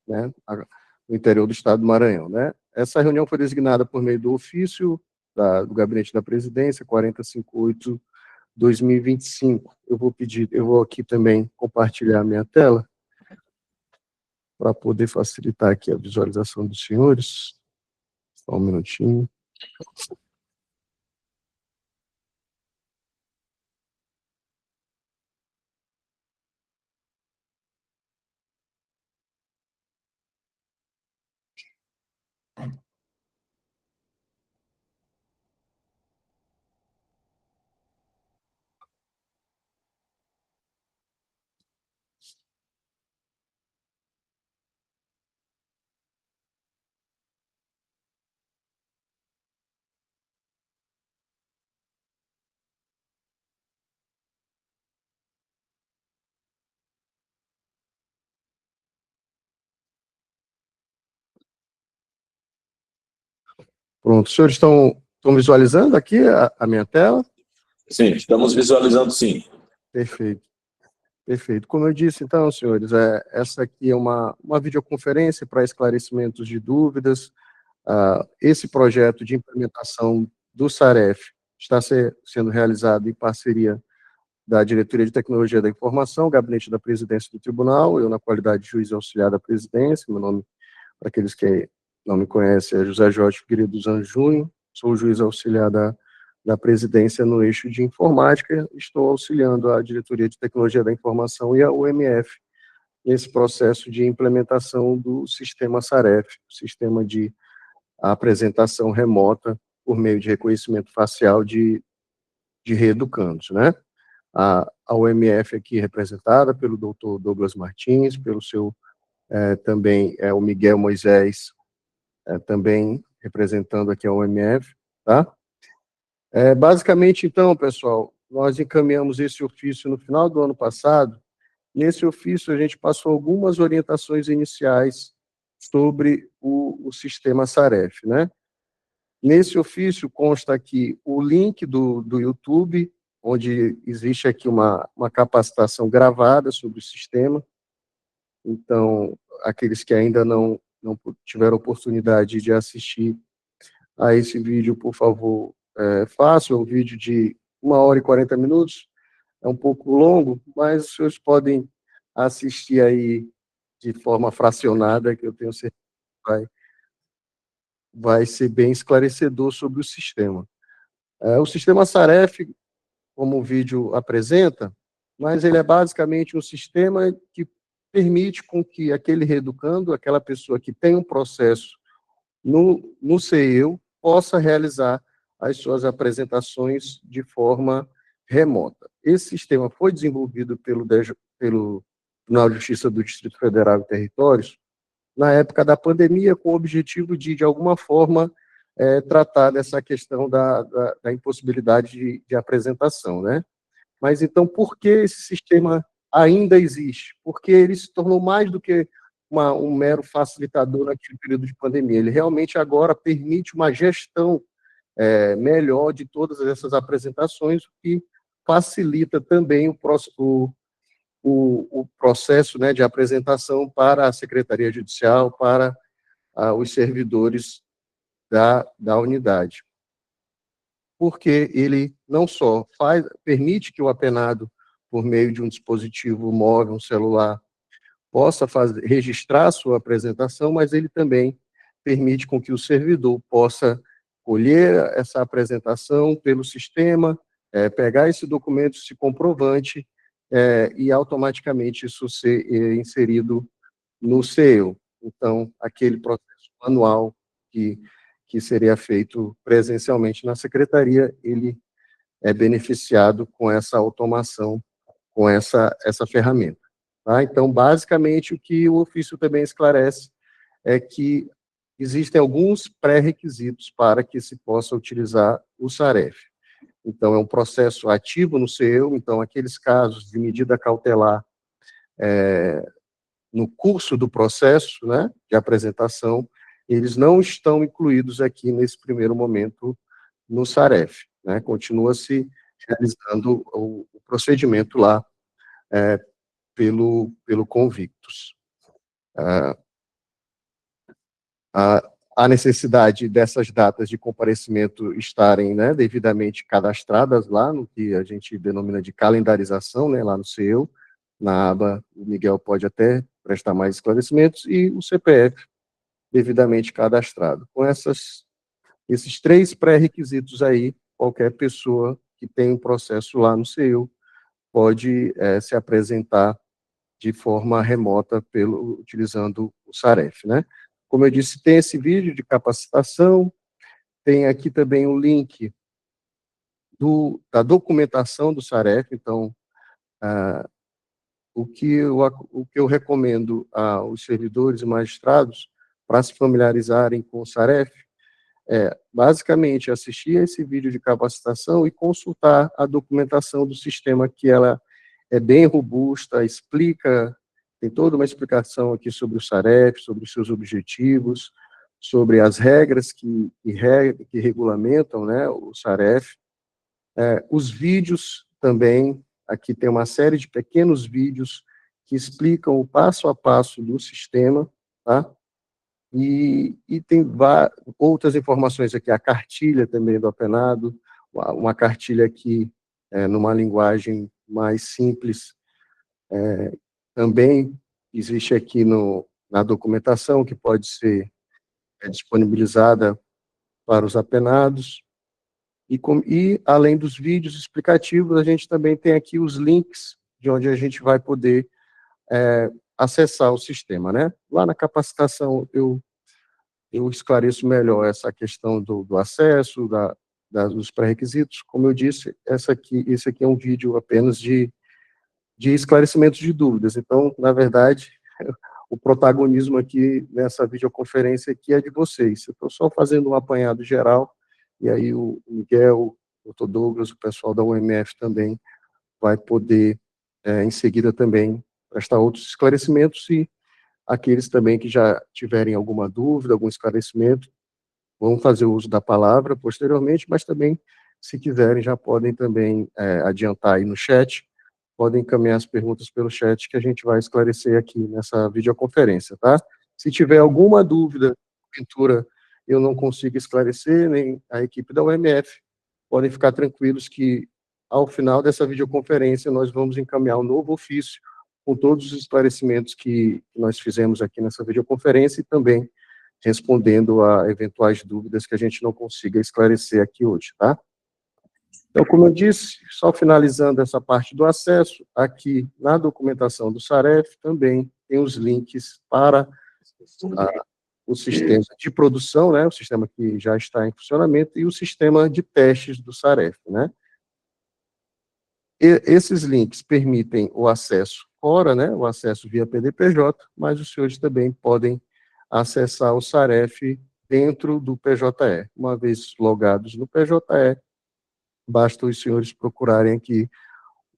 né, no interior do estado do Maranhão, né. Essa reunião foi designada por meio do ofício do Gabinete da Presidência, 4058/2025. Eu vou aqui também compartilhar a minha tela, para poder facilitar aqui a visualização dos senhores. Só um minutinho. Pronto, os senhores estão visualizando aqui a minha tela? Sim, estamos visualizando, sim. Perfeito, perfeito. Como eu disse, então, senhores, essa aqui é uma videoconferência para esclarecimentos de dúvidas. Esse projeto de implementação do SAREF está sendo realizado em parceria da Diretoria de Tecnologia da Informação, Gabinete da Presidência do Tribunal, eu na qualidade de juiz auxiliar da presidência. Meu nome, para aqueles que não me conhecem, é José Jorge Figueiredo dos Anjos Júnior, sou juiz auxiliar da presidência no eixo de informática, estou auxiliando a Diretoria de Tecnologia da Informação e a UMF nesse processo de implementação do sistema SAREF, sistema de apresentação remota por meio de reconhecimento facial de reeducandos, né? A UMF aqui representada pelo doutor Douglas Martins, pelo seu também o Miguel Moisés, também representando aqui a UMF, tá? Basicamente, então, pessoal, nós encaminhamos esse ofício no final do ano passado. Nesse ofício, a gente passou algumas orientações iniciais sobre o sistema SAREF, né? Nesse ofício consta aqui o link do YouTube, onde existe aqui uma capacitação gravada sobre o sistema. Então, aqueles que ainda não tiveram oportunidade de assistir a esse vídeo, por favor, façam. Um vídeo de 1 hora e 40 minutos, é um pouco longo, mas os senhores podem assistir aí de forma fracionada, que eu tenho certeza que vai ser bem esclarecedor sobre o sistema. O sistema SAREF, como o vídeo apresenta, mas ele é basicamente um sistema que permite com que aquele reeducando, aquela pessoa que tem um processo no CEU, possa realizar as suas apresentações de forma remota. Esse sistema foi desenvolvido pelo Tribunal de Justiça do Distrito Federal e Territórios na época da pandemia, com o objetivo de alguma forma, tratar dessa questão da impossibilidade de apresentação, né? Mas, então, por que esse sistema ainda existe? Porque ele se tornou mais do que um mero facilitador naquele período de pandemia. Ele realmente agora permite uma gestão melhor de todas essas apresentações, o que facilita também o processo, né, de apresentação para a Secretaria Judicial, para os servidores da unidade. Porque ele não só permite que o apenado, por meio de um dispositivo móvel, um celular, possa registrar a sua apresentação, mas ele também permite com que o servidor possa colher essa apresentação pelo sistema, pegar esse documento, esse comprovante, e automaticamente isso ser inserido no CEU. Então, aquele processo manual que seria feito presencialmente na secretaria, ele é beneficiado com essa automação, com essa ferramenta. Tá? Então, basicamente, o que o ofício também esclarece é que existem alguns pré-requisitos para que se possa utilizar o SAREF. Então, é um processo ativo no CEU, então, aqueles casos de medida cautelar no curso do processo, né, de apresentação, eles não estão incluídos aqui nesse primeiro momento no SAREF, né, continua-se realizando o procedimento lá pelo Convictus. a necessidade dessas datas de comparecimento estarem, né, devidamente cadastradas lá no que a gente denomina de calendarização, né, lá no CEU, na aba, o Miguel pode até prestar mais esclarecimentos, e o CPF devidamente cadastrado. Com esses 3 pré-requisitos aí, qualquer pessoa que tem um processo lá no CEU pode se apresentar de forma remota utilizando o SAREF, né? Como eu disse, tem esse vídeo de capacitação, tem aqui também o link da documentação do SAREF, então, o que eu recomendo aos servidores e magistrados para se familiarizarem com o SAREF é, basicamente, assistir a esse vídeo de capacitação e consultar a documentação do sistema, que ela é bem robusta, explica, tem toda uma explicação aqui sobre o SAREF, sobre os seus objetivos, sobre as regras que regulamentam, né, o SAREF. Os vídeos também, aqui tem uma série de pequenos vídeos que explicam o passo a passo do sistema, tá? E tem outras informações aqui, a cartilha também do apenado, uma cartilha aqui numa linguagem mais simples, também existe aqui na documentação, que pode ser disponibilizada para os apenados, e além dos vídeos explicativos, a gente também tem aqui os links de onde a gente vai poder acessar o sistema, né? Lá na capacitação eu esclareço melhor essa questão do acesso, dos pré-requisitos. Como eu disse, esse aqui é um vídeo apenas de esclarecimento de dúvidas. Então, na verdade, o protagonismo aqui nessa videoconferência aqui é de vocês. Eu estou só fazendo um apanhado geral, e aí o Miguel, o Dr. Douglas, o pessoal da UMF também vai poder, em seguida também, prestar outros esclarecimentos, e aqueles também que já tiverem alguma dúvida, algum esclarecimento, vão fazer uso da palavra posteriormente, mas também, se quiserem, já podem também adiantar aí no chat, podem encaminhar as perguntas pelo chat que a gente vai esclarecer aqui nessa videoconferência, tá? Se tiver alguma dúvida, porventura eu não consigo esclarecer, nem a equipe da UMF, podem ficar tranquilos que, ao final dessa videoconferência, nós vamos encaminhar um novo ofício com todos os esclarecimentos que nós fizemos aqui nessa videoconferência e também respondendo a eventuais dúvidas que a gente não consiga esclarecer aqui hoje, tá? Então, como eu disse, só finalizando essa parte do acesso, aqui na documentação do SAREF também tem os links para o sistema de produção, né, o sistema que já está em funcionamento, e o sistema de testes do SAREF, né? Esses links permitem o acesso fora, né, o acesso via PDPJ, mas os senhores também podem acessar o SAREF dentro do PJE. Uma vez logados no PJE, basta os senhores procurarem aqui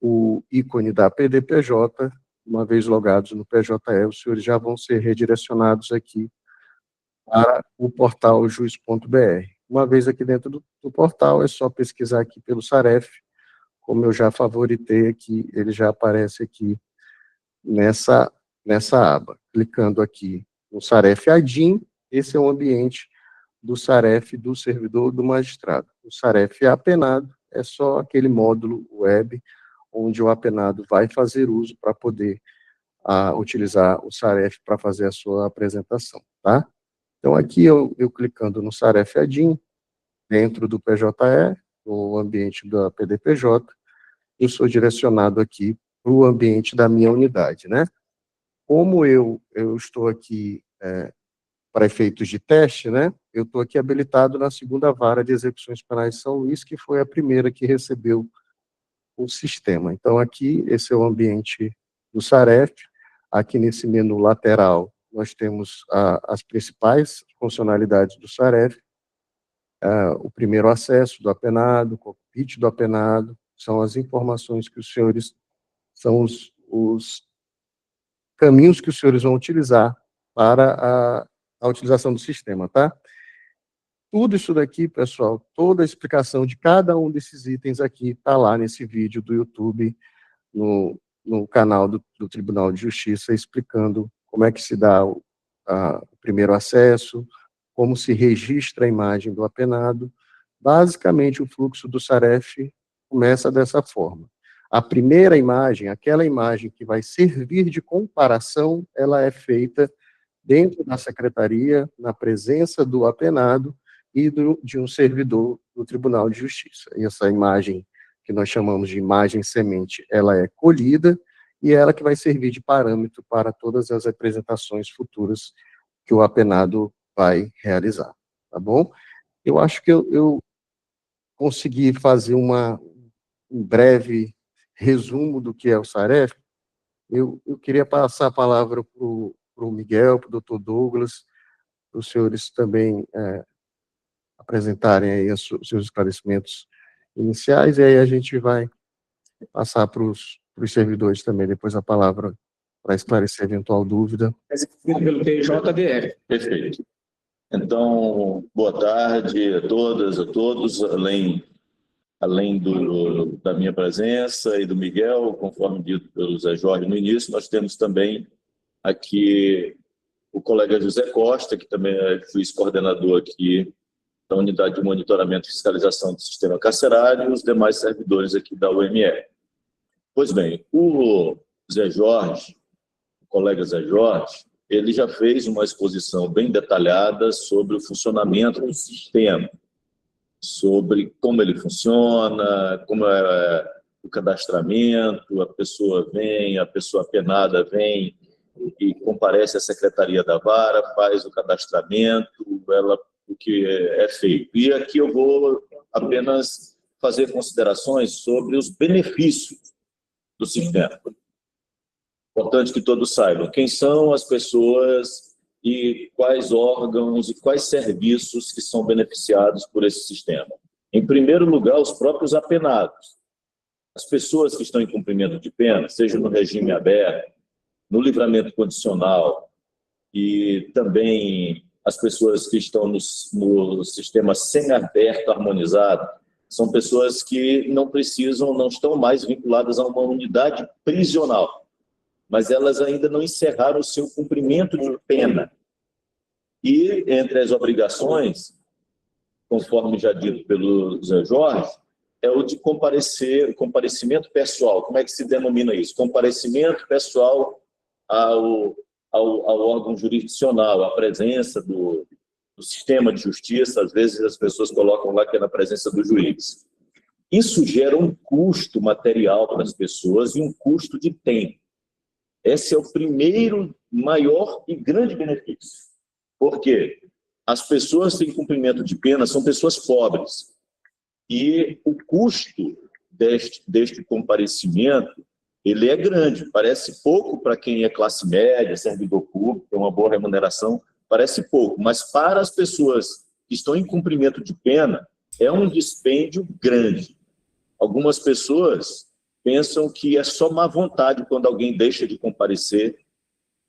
o ícone da PDPJ, uma vez logados no PJE, os senhores já vão ser redirecionados aqui para o portal juiz.br. Uma vez aqui dentro do portal, é só pesquisar aqui pelo SAREF, como eu já favoritei aqui, ele já aparece aqui nessa aba. Clicando aqui no SAREF ADIM, esse é o ambiente do SAREF do servidor do magistrado. O SAREF apenado é só aquele módulo web onde o apenado vai fazer uso para poder utilizar o SAREF para fazer a sua apresentação, tá? Então, aqui eu clicando no SAREF ADIM, dentro do PJE, no ambiente da PDPJ, eu sou direcionado aqui para o ambiente da minha unidade, né? Como eu estou aqui para efeitos de teste, né? Eu estou aqui habilitado na 2ª Vara de Execuções Penais de São Luís, que foi a primeira que recebeu o sistema. Então, aqui, esse é o ambiente do SAREF. Aqui nesse menu lateral, nós temos as principais funcionalidades do SAREF, o primeiro acesso do apenado, o cockpit do apenado, são as informações que os senhores, são os caminhos que os senhores vão utilizar para a utilização do sistema, tá? Tudo isso daqui, pessoal, toda a explicação de cada um desses itens aqui está lá nesse vídeo do YouTube, no canal do Tribunal de Justiça, explicando como é que se dá o primeiro acesso, como se registra a imagem do apenado. Basicamente, o fluxo do SAREF começa dessa forma. A primeira imagem, aquela imagem que vai servir de comparação, ela é feita dentro da secretaria, na presença do apenado e de um servidor do Tribunal de Justiça. E essa imagem, que nós chamamos de imagem semente, ela é colhida e ela que vai servir de parâmetro para todas as representações futuras que o apenado vai realizar, tá bom? Eu acho que eu consegui fazer um breve resumo do que é o SAREF. Eu queria passar a palavra para o Miguel, para o doutor Douglas, para os senhores também apresentarem aí os seus esclarecimentos iniciais, e aí a gente vai passar para os servidores também, depois a palavra para esclarecer eventual dúvida. Pelo TJDF. Perfeito. Então, boa tarde a todas, a todos, além da minha presença e do Miguel, conforme dito pelo Zé Jorge no início, nós temos também aqui o colega José Costa, que também é juiz coordenador aqui da Unidade de Monitoramento e Fiscalização do Sistema Carcerário, e os demais servidores aqui da UME. Pois bem, o Zé Jorge, o colega Zé Jorge, ele já fez uma exposição bem detalhada sobre o funcionamento do sistema, sobre como ele funciona, como é o cadastramento, a pessoa apenada vem e comparece à Secretaria da Vara, faz o cadastramento, o que é feito. E aqui eu vou apenas fazer considerações sobre os benefícios do sistema. Importante que todos saibam quem são as pessoas e quais órgãos e quais serviços que são beneficiados por esse sistema. Em primeiro lugar, os próprios apenados. As pessoas que estão em cumprimento de pena, seja no regime aberto, no livramento condicional e também as pessoas que estão no sistema semiaberto harmonizado, são pessoas que não estão mais vinculadas a uma unidade prisional, mas elas ainda não encerraram o seu cumprimento de pena. E, entre as obrigações, conforme já dito pelo Zé Jorge, é o de comparecimento pessoal. Como é que se denomina isso? Comparecimento pessoal ao órgão jurisdicional, à presença do sistema de justiça. Às vezes as pessoas colocam lá que é na presença do juiz. Isso gera um custo material para as pessoas e um custo de tempo. Esse é o primeiro, maior e grande benefício. Porque as pessoas em cumprimento de pena são pessoas pobres. E o custo deste comparecimento, ele é grande. Parece pouco para quem é classe média, servidor público, tem uma boa remuneração, parece pouco. Mas para as pessoas que estão em cumprimento de pena, é um dispêndio grande. Algumas pessoas pensam que é só má vontade quando alguém deixa de comparecer,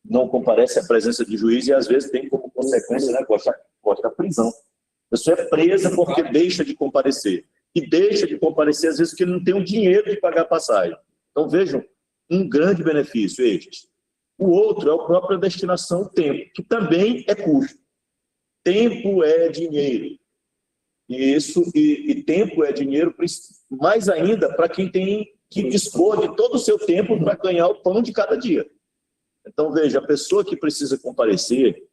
não comparece à presença de juiz e, às vezes, tem como consequência, né, gosta da prisão. A pessoa é presa porque deixa de comparecer. E deixa de comparecer, às vezes, porque não tem o dinheiro de pagar a passagem. Então, vejam, um grande benefício este. O outro é a própria destinação tempo, que também é custo. Tempo é dinheiro. E tempo é dinheiro, mais ainda para quem tem que dispor de todo o seu tempo para ganhar o pão de cada dia. Então, veja, a pessoa que precisa comparecer,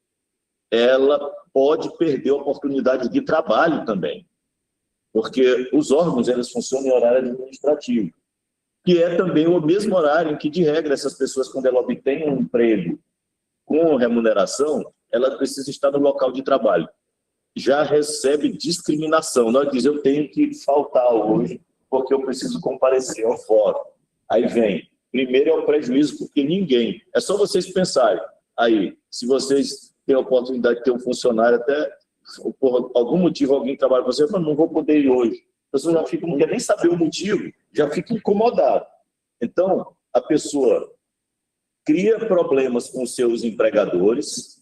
ela pode perder a oportunidade de trabalho também, porque os órgãos, eles funcionam em horário administrativo, que é também o mesmo horário em que, de regra, essas pessoas, quando ela obtém um emprego com remuneração, ela precisa estar no local de trabalho. Já recebe discriminação. Nós dizemos, eu tenho que faltar hoje porque eu preciso comparecer ao fórum. Aí vem, primeiro é o prejuízo, porque ninguém... É só vocês pensarem. Aí, se vocês têm a oportunidade de ter um funcionário, até por algum motivo alguém trabalha com você, não vou poder ir hoje. A pessoa já fica, não quer nem saber o motivo, já fica incomodada. Então, a pessoa cria problemas com os seus empregadores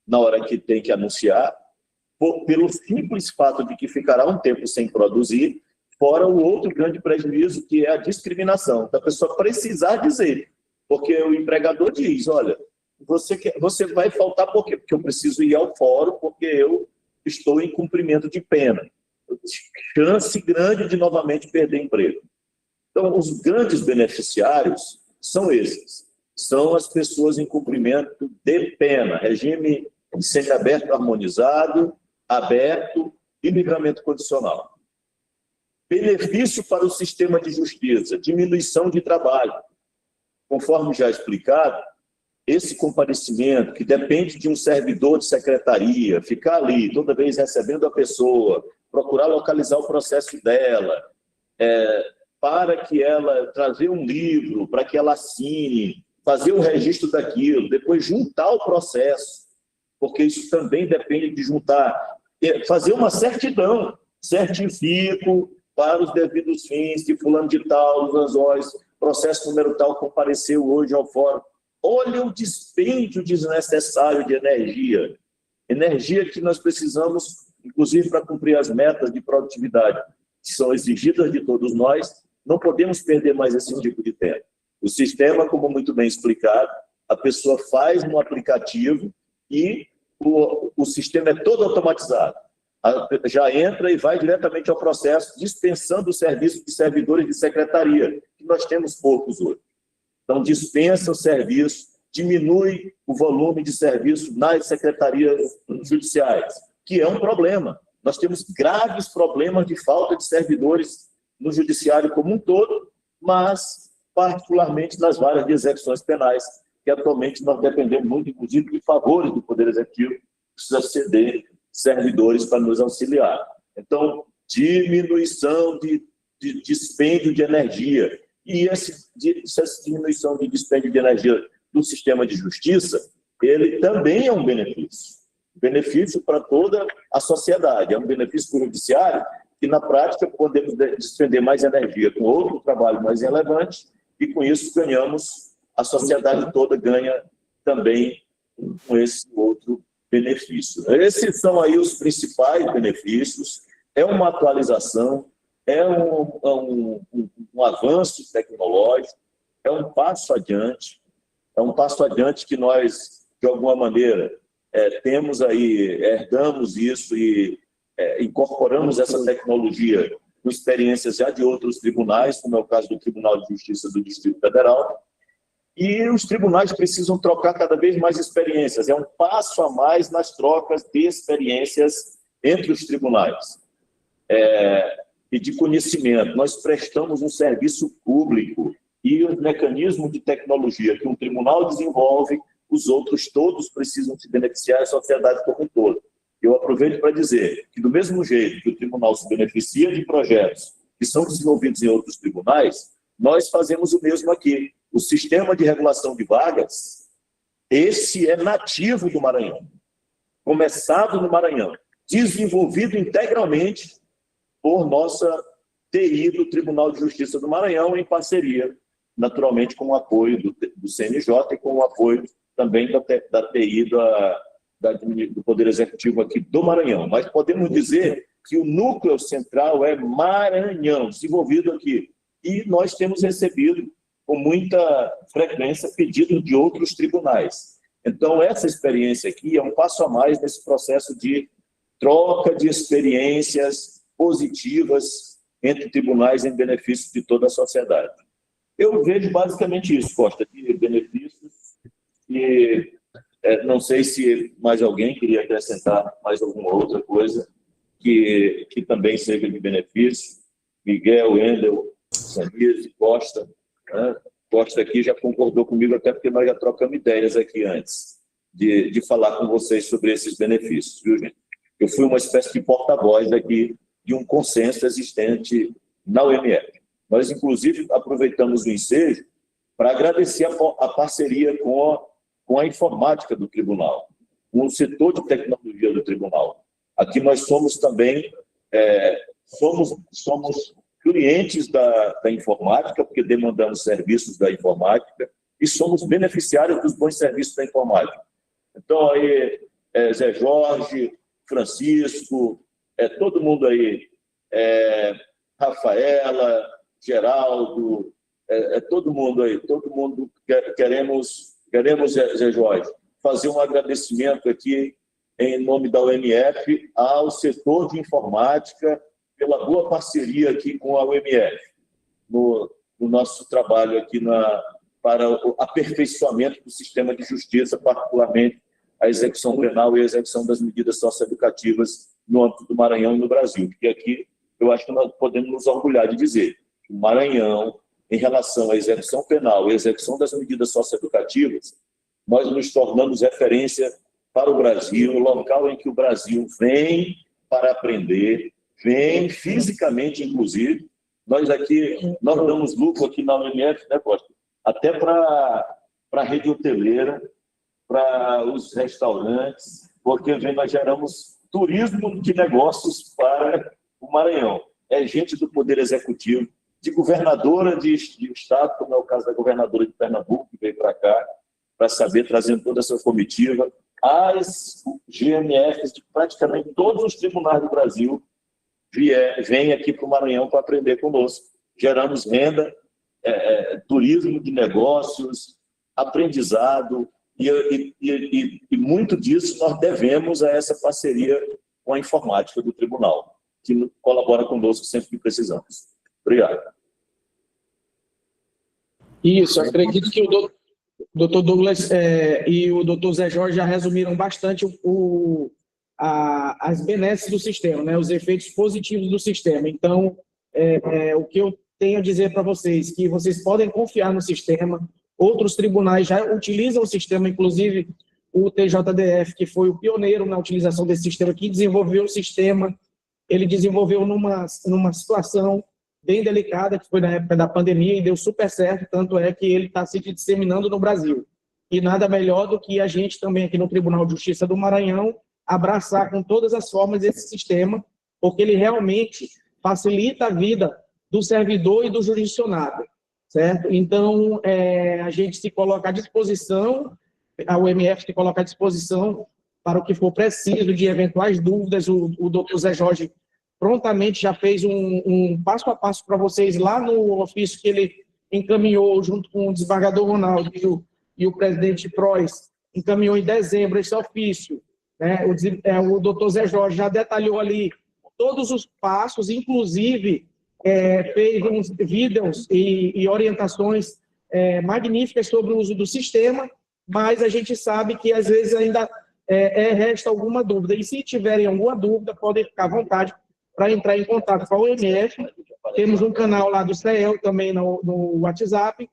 na hora que tem que anunciar, pelo simples fato de que ficará um tempo sem produzir, fora o outro grande prejuízo, que é a discriminação. Então, a pessoa precisar dizer, porque o empregador diz, olha, você vai faltar por quê? Porque eu preciso ir ao fórum, porque eu estou em cumprimento de pena. Chance grande de novamente perder emprego. Então, os grandes beneficiários são esses. São as pessoas em cumprimento de pena, regime de semiaberto harmonizado, aberto e livramento condicional. Benefício para o sistema de justiça, diminuição de trabalho. Conforme já explicado, esse comparecimento, que depende de um servidor de secretaria, ficar ali toda vez recebendo a pessoa, procurar localizar o processo dela, para que ela trazer um livro, para que ela assine, fazer o registro daquilo, depois juntar o processo, porque isso também depende de juntar, fazer uma certidão, certifico para os devidos fins, que fulano de tal, os anzóis, processo número tal compareceu hoje ao fórum. Olha o dispêndio desnecessário de energia. Energia que nós precisamos, inclusive, para cumprir as metas de produtividade que são exigidas de todos nós. Não podemos perder mais esse tipo de tempo. O sistema, como muito bem explicado, a pessoa faz no aplicativo e o sistema é todo automatizado. Já entra e vai diretamente ao processo, dispensando o serviço de servidores de secretaria, que nós temos poucos hoje. Então, dispensa o serviço, diminui o volume de serviço nas secretarias judiciais, que é um problema. Nós temos graves problemas de falta de servidores no judiciário como um todo, mas particularmente nas varas de execuções penais, que atualmente nós dependemos muito, inclusive, de favores do Poder Executivo, que precisa ceder servidores para nos auxiliar. Então, diminuição de dispêndio de energia. E essa diminuição de dispêndio de energia do sistema de justiça, ele também é um benefício. Benefício para toda a sociedade. É um benefício para o judiciário, que na prática podemos despender mais energia com outro trabalho mais relevante, e com isso ganhamos, a sociedade toda ganha também com esse outro benefício. Esses são aí os principais benefícios. É uma atualização, é um avanço tecnológico, é um passo adiante que nós, de alguma maneira, temos aí, herdamos isso e incorporamos essa tecnologia com experiências já de outros tribunais, como é o caso do Tribunal de Justiça do Distrito Federal, e os tribunais precisam trocar cada vez mais experiências. É um passo a mais nas trocas de experiências entre os tribunais. E de conhecimento. Nós prestamos um serviço público e os mecanismos de tecnologia que um tribunal desenvolve, os outros todos precisam se beneficiar, a sociedade como um todo. Eu aproveito para dizer que, do mesmo jeito que o tribunal se beneficia de projetos que são desenvolvidos em outros tribunais, nós fazemos o mesmo aqui. O sistema de regulação de vagas, esse é nativo do Maranhão, começado no Maranhão, desenvolvido integralmente por nossa TI do Tribunal de Justiça do Maranhão, em parceria, naturalmente, com o apoio do CNJ e com o apoio também da TI do Poder Executivo aqui do Maranhão. Mas podemos dizer que o núcleo central é Maranhão, desenvolvido aqui. E nós temos recebido, com muita frequência, pedidos de outros tribunais. Então, essa experiência aqui é um passo a mais nesse processo de troca de experiências positivas entre tribunais em benefício de toda a sociedade. Eu vejo basicamente isso, Costa, de benefícios, e não sei se mais alguém queria acrescentar mais alguma outra coisa que também seja de benefício. Miguel, Wendel, Samir, Costa, né? Costa aqui já concordou comigo, até porque nós já trocamos ideias aqui antes de falar com vocês sobre esses benefícios, viu, gente? Eu fui uma espécie de porta-voz aqui de um consenso existente na UMF. Nós, inclusive, aproveitamos o ensejo para agradecer a parceria com a informática do tribunal, com o setor de tecnologia do tribunal. Aqui nós somos também, somos clientes da informática, porque demandamos serviços da informática, e somos beneficiários dos bons serviços da informática. Então, aí, Zé Jorge, Francisco, todo mundo aí, Rafaela, Geraldo, todo mundo aí, todo mundo queremos, Zé Jorge, fazer um agradecimento aqui em nome da UMF, ao setor de informática, pela boa parceria aqui com a UMF, no nosso trabalho aqui para o aperfeiçoamento do sistema de justiça, particularmente a execução penal e a execução das medidas socioeducativas no âmbito do Maranhão e no Brasil. Porque aqui eu acho que nós podemos nos orgulhar de dizer que o Maranhão, em relação à execução penal e à execução das medidas socioeducativas, nós nos tornamos referência para o Brasil, o local em que o Brasil vem para aprender, vem fisicamente, inclusive. Nós damos lucro aqui na UMF, né, Costa? Até para a rede hoteleira, para os restaurantes, porque nós geramos turismo de negócios para o Maranhão. É gente do Poder Executivo, de governadora de estado, como é o caso da governadora de Pernambuco, que veio para cá, para saber, trazendo toda essa comitiva, as GMFs de praticamente todos os tribunais do Brasil vêm aqui para o Maranhão para aprender conosco. Geramos renda, turismo de negócios, aprendizado, e muito disso nós devemos a essa parceria com a informática do tribunal, que colabora conosco sempre que precisamos. Obrigado. Isso, acredito que o doutor Douglas e o doutor Zé Jorge já resumiram bastante as benesses do sistema, né, os efeitos positivos do sistema. Então, o que eu tenho a dizer para vocês, que vocês podem confiar no sistema. Outros tribunais já utilizam o sistema, inclusive o TJDF, que foi o pioneiro na utilização desse sistema, que desenvolveu o sistema. Ele desenvolveu numa situação bem delicada, que foi na época da pandemia, e deu super certo, tanto é que ele está se disseminando no Brasil. E nada melhor do que a gente também aqui no Tribunal de Justiça do Maranhão abraçar com todas as formas esse sistema, porque ele realmente facilita a vida do servidor e do jurisdicionado, certo? Então, a gente se coloca à disposição, a UMF se coloca à disposição para o que for preciso de eventuais dúvidas. O doutor Zé Jorge prontamente já fez um passo a passo para vocês lá no ofício que ele encaminhou junto com o desembargador Ronaldo e o presidente Prois, encaminhou em dezembro esse ofício, né? O doutor Zé Jorge já detalhou ali todos os passos, inclusive fez uns vídeos e orientações magníficas sobre o uso do sistema, mas a gente sabe que às vezes ainda resta alguma dúvida. E se tiverem alguma dúvida, podem ficar à vontade para entrar em contato com a UMF. Temos um canal lá do CEL também no WhatsApp,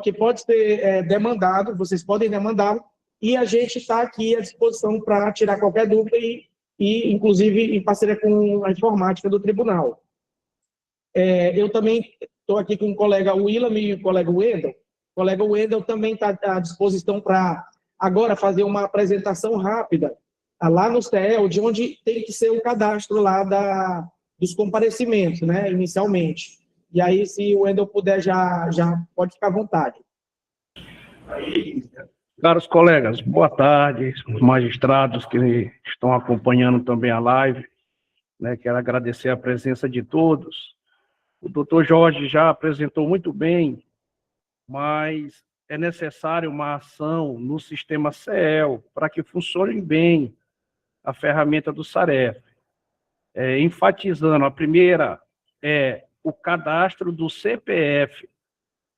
que pode ser demandado, vocês podem demandar, e a gente está aqui à disposição para tirar qualquer dúvida e inclusive em parceria com a informática do tribunal. Eu também estou aqui com o colega Willam e o colega Wendel. O colega Wendel também está à disposição para agora fazer uma apresentação rápida lá no CEL, de onde tem que ser o cadastro lá dos comparecimentos, né, inicialmente. E aí, se o Wendel puder, já pode ficar à vontade. Caros colegas, boa tarde, os magistrados que estão acompanhando também a live, né, quero agradecer a presença de todos. O doutor Jorge já apresentou muito bem, mas é necessário uma ação no sistema CEL para que funcione bem a ferramenta do SAREF. Enfatizando, a primeira é o cadastro do CPF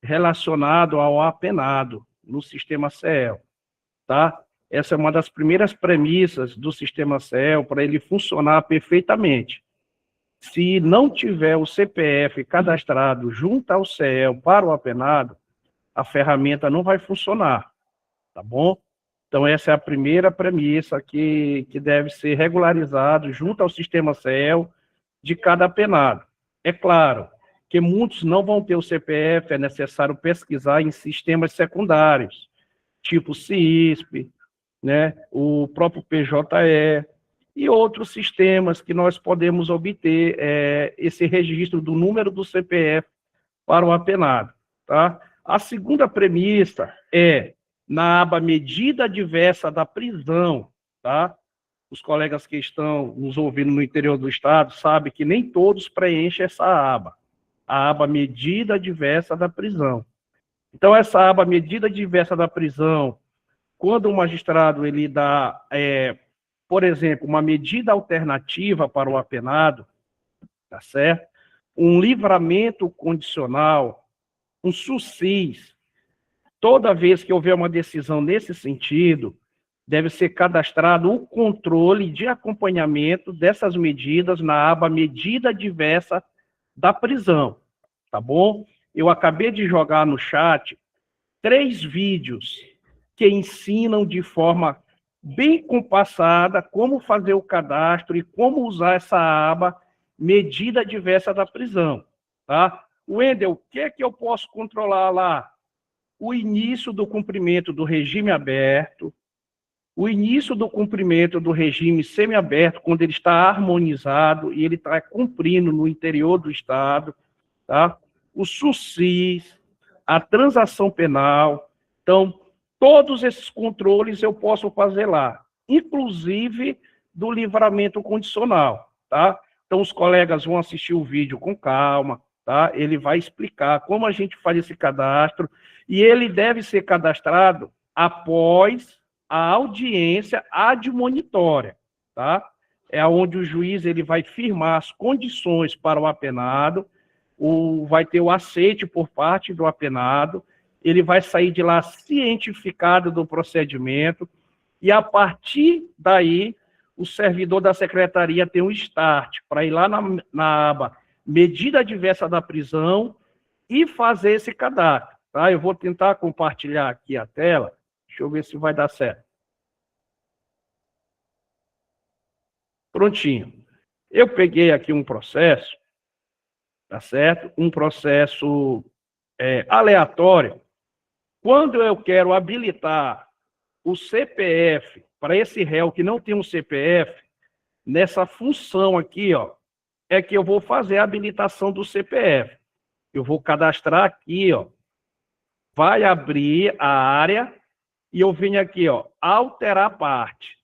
relacionado ao apenado no sistema CEL, tá? Essa é uma das primeiras premissas do sistema CEL para ele funcionar perfeitamente. Se não tiver o CPF cadastrado junto ao CEL para o apenado, a ferramenta não vai funcionar, tá bom? Então, essa é a primeira premissa que deve ser regularizado junto ao sistema CEL de cada apenado. É claro que muitos não vão ter o CPF, é necessário pesquisar em sistemas secundários, tipo CISP, né, o próprio PJE, e outros sistemas que nós podemos obter esse registro do número do CPF para o apenado, tá? A segunda premissa é na aba medida diversa da prisão, tá? Os colegas que estão nos ouvindo no interior do estado sabem que nem todos preenchem essa aba, a aba medida diversa da prisão. Então, essa aba medida diversa da prisão, quando o magistrado ele dá por exemplo, uma medida alternativa para o apenado, tá certo? Um livramento condicional, um SUSIS. Toda vez que houver uma decisão nesse sentido, deve ser cadastrado o controle de acompanhamento dessas medidas na aba medida diversa da prisão, tá bom? Eu acabei de jogar no chat 3 vídeos que ensinam de forma bem compassada como fazer o cadastro e como usar essa aba medida diversa da prisão, tá? Wendel, o que é que eu posso controlar lá? O início do cumprimento do regime aberto, o início do cumprimento do regime semiaberto, quando ele está harmonizado e ele está cumprindo no interior do Estado, tá? O SUSIS, a transação penal. Então, todos esses controles eu posso fazer lá, inclusive do livramento condicional, tá? Então, os colegas vão assistir o vídeo com calma, tá? Ele vai explicar como a gente faz esse cadastro, e ele deve ser cadastrado após a audiência admonitória, tá? É onde o juiz ele vai firmar as condições para o apenado, vai ter o aceite por parte do apenado, ele vai sair de lá cientificado do procedimento, e a partir daí, o servidor da secretaria tem um start para ir lá na aba medida diversa da prisão e fazer esse cadastro, tá? Eu vou tentar compartilhar aqui a tela. Deixa eu ver se vai dar certo. Prontinho. Eu peguei aqui um processo, tá certo? Um processo aleatório. Quando eu quero habilitar o CPF para esse réu que não tem um CPF, nessa função aqui, ó, é que eu vou fazer a habilitação do CPF. Eu vou cadastrar aqui, ó. Vai abrir a área e eu venho aqui, ó, alterar parte.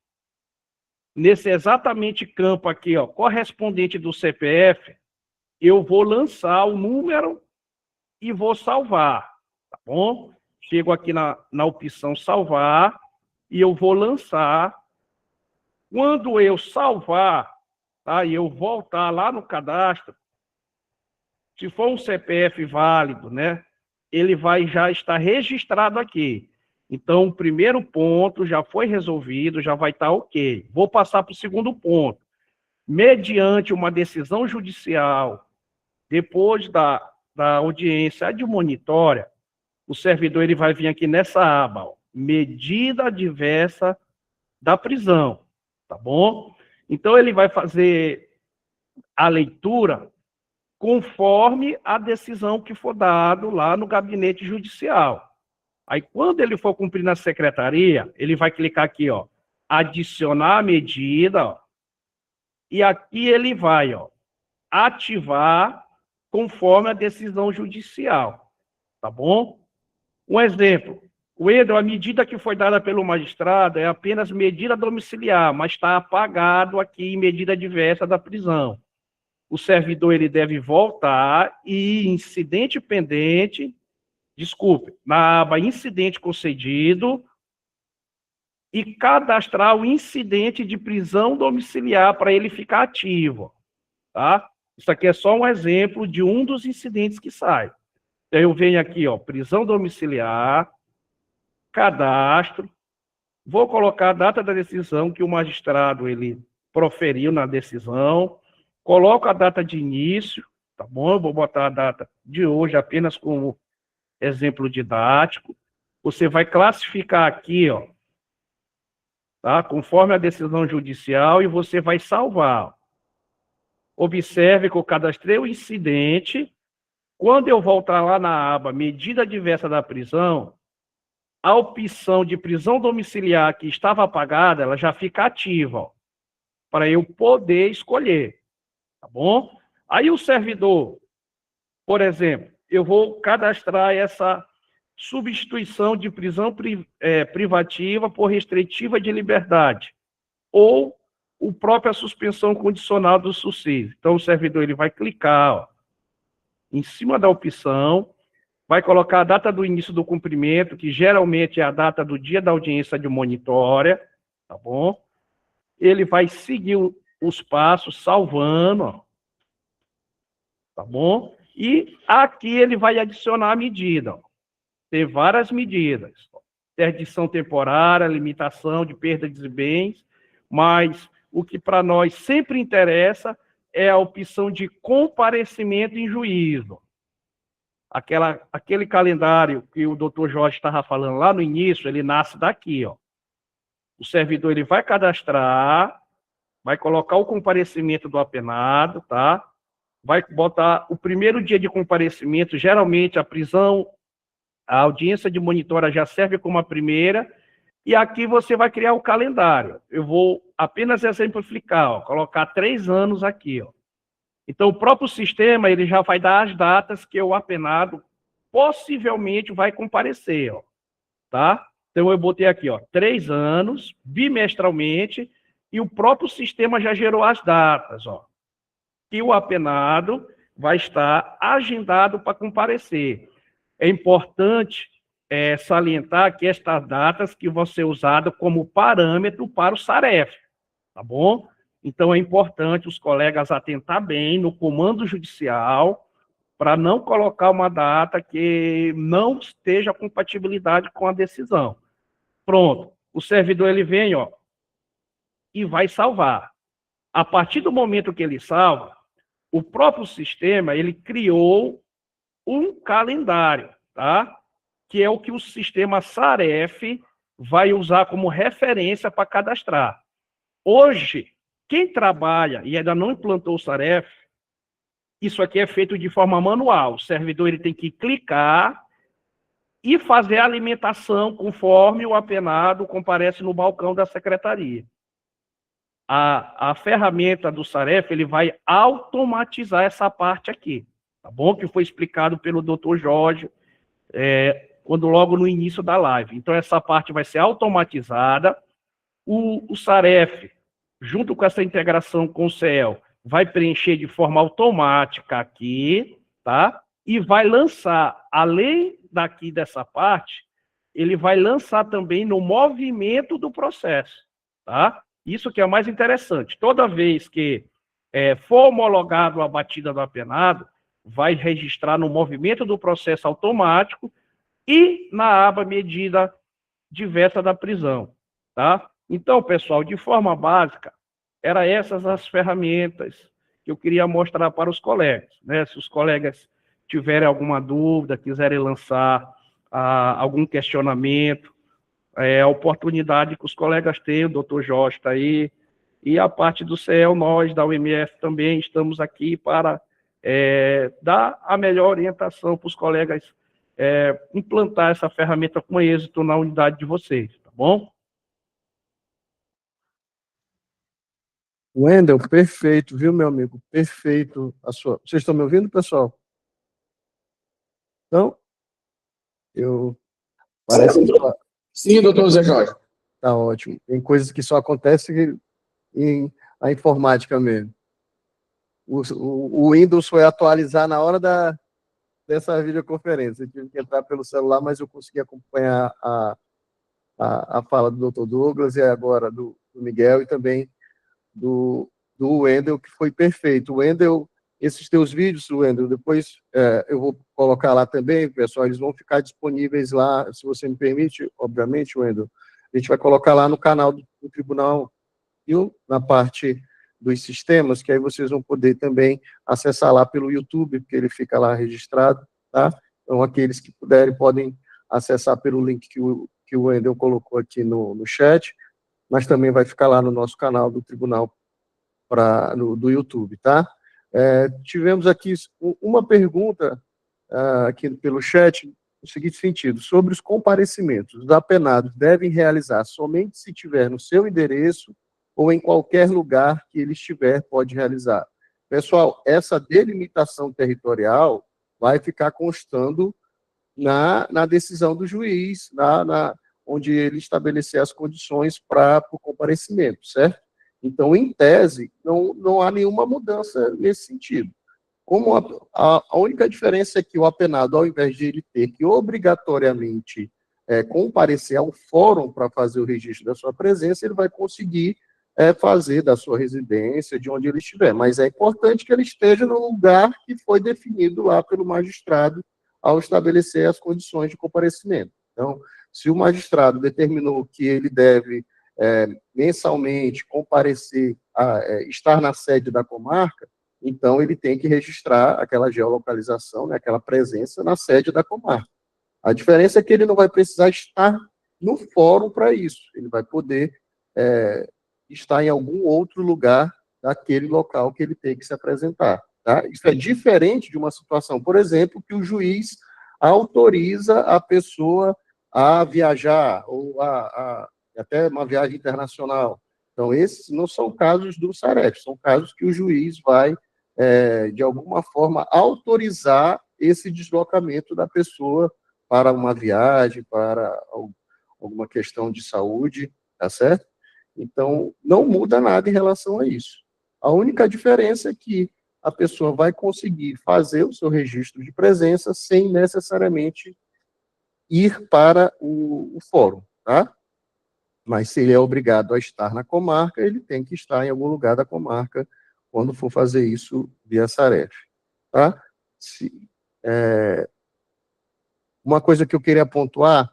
Nesse exatamente campo aqui, ó, correspondente do CPF, eu vou lançar o número e vou salvar, tá bom? Chego aqui na opção salvar e eu vou lançar. Quando eu salvar, tá, e eu voltar lá no cadastro, se for um CPF válido, né, ele vai já estar registrado aqui. Então, o primeiro ponto já foi resolvido, já vai estar ok. Vou passar para o segundo ponto. Mediante uma decisão judicial, depois da audiência admonitória, o servidor ele vai vir aqui nessa aba, ó, medida diversa da prisão, tá bom? Então, ele vai fazer a leitura conforme a decisão que for dado lá no gabinete judicial. Aí, quando ele for cumprir na secretaria, ele vai clicar aqui, ó, adicionar a medida, ó, e aqui ele vai, ó, ativar conforme a decisão judicial, tá bom? Um exemplo, a medida que foi dada pelo magistrado é apenas medida domiciliar, mas está apagado aqui em medida diversa da prisão. O servidor ele deve voltar e incidente pendente, na aba incidente concedido, e cadastrar o incidente de prisão domiciliar para ele ficar ativo, tá? Isso aqui é só um exemplo de um dos incidentes que sai. Então, eu venho aqui, ó, prisão domiciliar, cadastro, vou colocar a data da decisão que o magistrado ele proferiu na decisão, coloco a data de início, tá bom? Eu vou botar a data de hoje apenas como exemplo didático. Você vai classificar aqui, ó, tá? Conforme a decisão judicial, e você vai salvar. Observe que eu cadastrei o incidente. Quando eu voltar lá na aba medida diversa da prisão, a opção de prisão domiciliar que estava apagada, ela já fica ativa, ó, para eu poder escolher, tá bom? Aí o servidor, por exemplo, eu vou cadastrar essa substituição de prisão privativa por restritiva de liberdade, ou a própria suspensão condicional do SUSIS. Então, o servidor ele vai clicar, ó, em cima da opção, vai colocar a data do início do cumprimento, que geralmente é a data do dia da audiência admonitória, tá bom? ele vai seguir os passos, salvando, ó, tá bom? E aqui ele vai adicionar a medida, ó. Tem várias medidas, ó. Interdição temporária, limitação de perda de bens, mas o que para nós sempre interessa é a opção de comparecimento em juízo. Aquele calendário que o doutor Jorge estava falando lá no início, ele nasce daqui, ó. O servidor ele vai cadastrar, vai colocar o comparecimento do apenado, tá? Vai botar o primeiro dia de comparecimento, geralmente a prisão, a audiência de monitora já serve como a primeira, e aqui você vai criar o calendário. Eu vou apenas exemplificar, ó, colocar 3 anos aqui, ó. Então, o próprio sistema ele já vai dar as datas que o apenado possivelmente vai comparecer, ó, tá? Então, eu botei aqui, ó, 3 anos, bimestralmente, e o próprio sistema já gerou as datas, ó, que o apenado vai estar agendado para comparecer. É importante salientar que estas datas que vão ser usadas como parâmetro para o SAREF, tá bom? Então, é importante os colegas atentar bem no comando judicial para não colocar uma data que não esteja compatibilidade com a decisão. Pronto. O servidor, ele vem, ó, e vai salvar. A partir do momento que ele salva, o próprio sistema, ele criou um calendário, tá? Que é o que o sistema SAREF vai usar como referência para cadastrar. Hoje, quem trabalha e ainda não implantou o SAREF, isso aqui é feito de forma manual. O servidor ele tem que clicar e fazer a alimentação conforme o apenado comparece no balcão da secretaria. A ferramenta do SAREF ele vai automatizar essa parte aqui, tá bom? Que foi explicado pelo Dr. Jorge quando logo no início da live. Então, essa parte vai ser automatizada. O SAREF, junto com essa integração com o CEL, vai preencher de forma automática aqui, tá? E vai lançar, além daqui dessa parte, ele vai lançar também no movimento do processo, tá? Isso que é o mais interessante. Toda vez que for homologado a batida do apenado, vai registrar no movimento do processo automático e na aba medida diversa da prisão, tá? Então, pessoal, de forma básica, eram essas as ferramentas que eu queria mostrar para os colegas, né? Se os colegas tiverem alguma dúvida, quiserem lançar algum questionamento, a oportunidade que os colegas têm, o doutor Jorge está aí, e a parte do CEL, nós da UMF também estamos aqui para dar a melhor orientação para os colegas implantar essa ferramenta com êxito na unidade de vocês, tá bom? Wendel, perfeito, viu, meu amigo? Perfeito. Vocês estão me ouvindo, pessoal? Então, parece que... Sim, doutor Zé Jorge. Tá ótimo. Tem coisas que só acontecem em a informática mesmo. O Windows foi atualizar na hora dessa videoconferência. Eu tive que entrar pelo celular, mas eu consegui acompanhar a fala do Dr. Douglas e agora do Miguel e também do Wendel, que foi perfeito. Wendel, esses teus vídeos, Wendel, depois eu vou colocar lá também, pessoal, eles vão ficar disponíveis lá, se você me permite, obviamente, Wendel, a gente vai colocar lá no canal do Tribunal, na parte dos sistemas, que aí vocês vão poder também acessar lá pelo YouTube, porque ele fica lá registrado, tá? Então, aqueles que puderem podem acessar pelo link que o Wendel colocou aqui no chat, mas também vai ficar lá no nosso canal do Tribunal do YouTube, tá? Tivemos aqui uma pergunta aqui pelo chat, no seguinte sentido: sobre os comparecimentos, os apenados devem realizar somente se tiver no seu endereço ou em qualquer lugar que ele estiver, pode realizar. Pessoal, essa delimitação territorial vai ficar constando na decisão do juiz, onde ele estabelecer as condições para o comparecimento, certo? Então, em tese, não há nenhuma mudança nesse sentido. Como a única diferença é que o apenado, ao invés de ele ter que obrigatoriamente comparecer ao fórum para fazer o registro da sua presença, ele vai conseguir fazer da sua residência, de onde ele estiver, mas é importante que ele esteja no lugar que foi definido lá pelo magistrado ao estabelecer as condições de comparecimento. Então, se o magistrado determinou que ele deve mensalmente comparecer, estar na sede da comarca, então ele tem que registrar aquela geolocalização, né, aquela presença na sede da comarca. A diferença é que ele não vai precisar estar no fórum para isso, ele vai poder estar em algum outro lugar daquele local que ele tem que se apresentar. Tá? Isso é diferente de uma situação, por exemplo, que o juiz autoriza a pessoa a viajar, ou até uma viagem internacional. Então, esses não são casos do SAREF, são casos que o juiz vai, de alguma forma, autorizar esse deslocamento da pessoa para uma viagem, para alguma questão de saúde, tá certo? Então, não muda nada em relação a isso. A única diferença é que a pessoa vai conseguir fazer o seu registro de presença sem necessariamente ir para o fórum, tá? Mas se ele é obrigado a estar na comarca, ele tem que estar em algum lugar da comarca quando for fazer isso via SAREF, tá? Uma coisa que eu queria pontuar,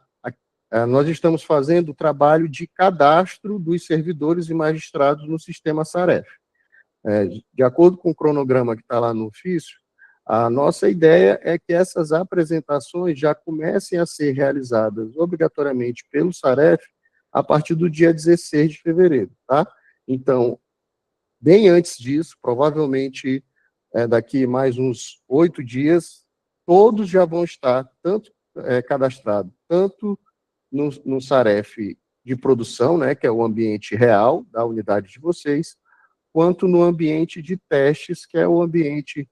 nós estamos fazendo o trabalho de cadastro dos servidores e magistrados no sistema SAREF. De acordo com o cronograma que está lá no ofício, a nossa ideia é que essas apresentações já comecem a ser realizadas obrigatoriamente pelo SAREF a partir do dia 16 de fevereiro, tá? Então, bem antes disso, provavelmente daqui mais uns 8 dias, todos já vão estar cadastrados, tanto no SAREF de produção, né, que é o ambiente real da unidade de vocês, quanto no ambiente de testes, que é o ambiente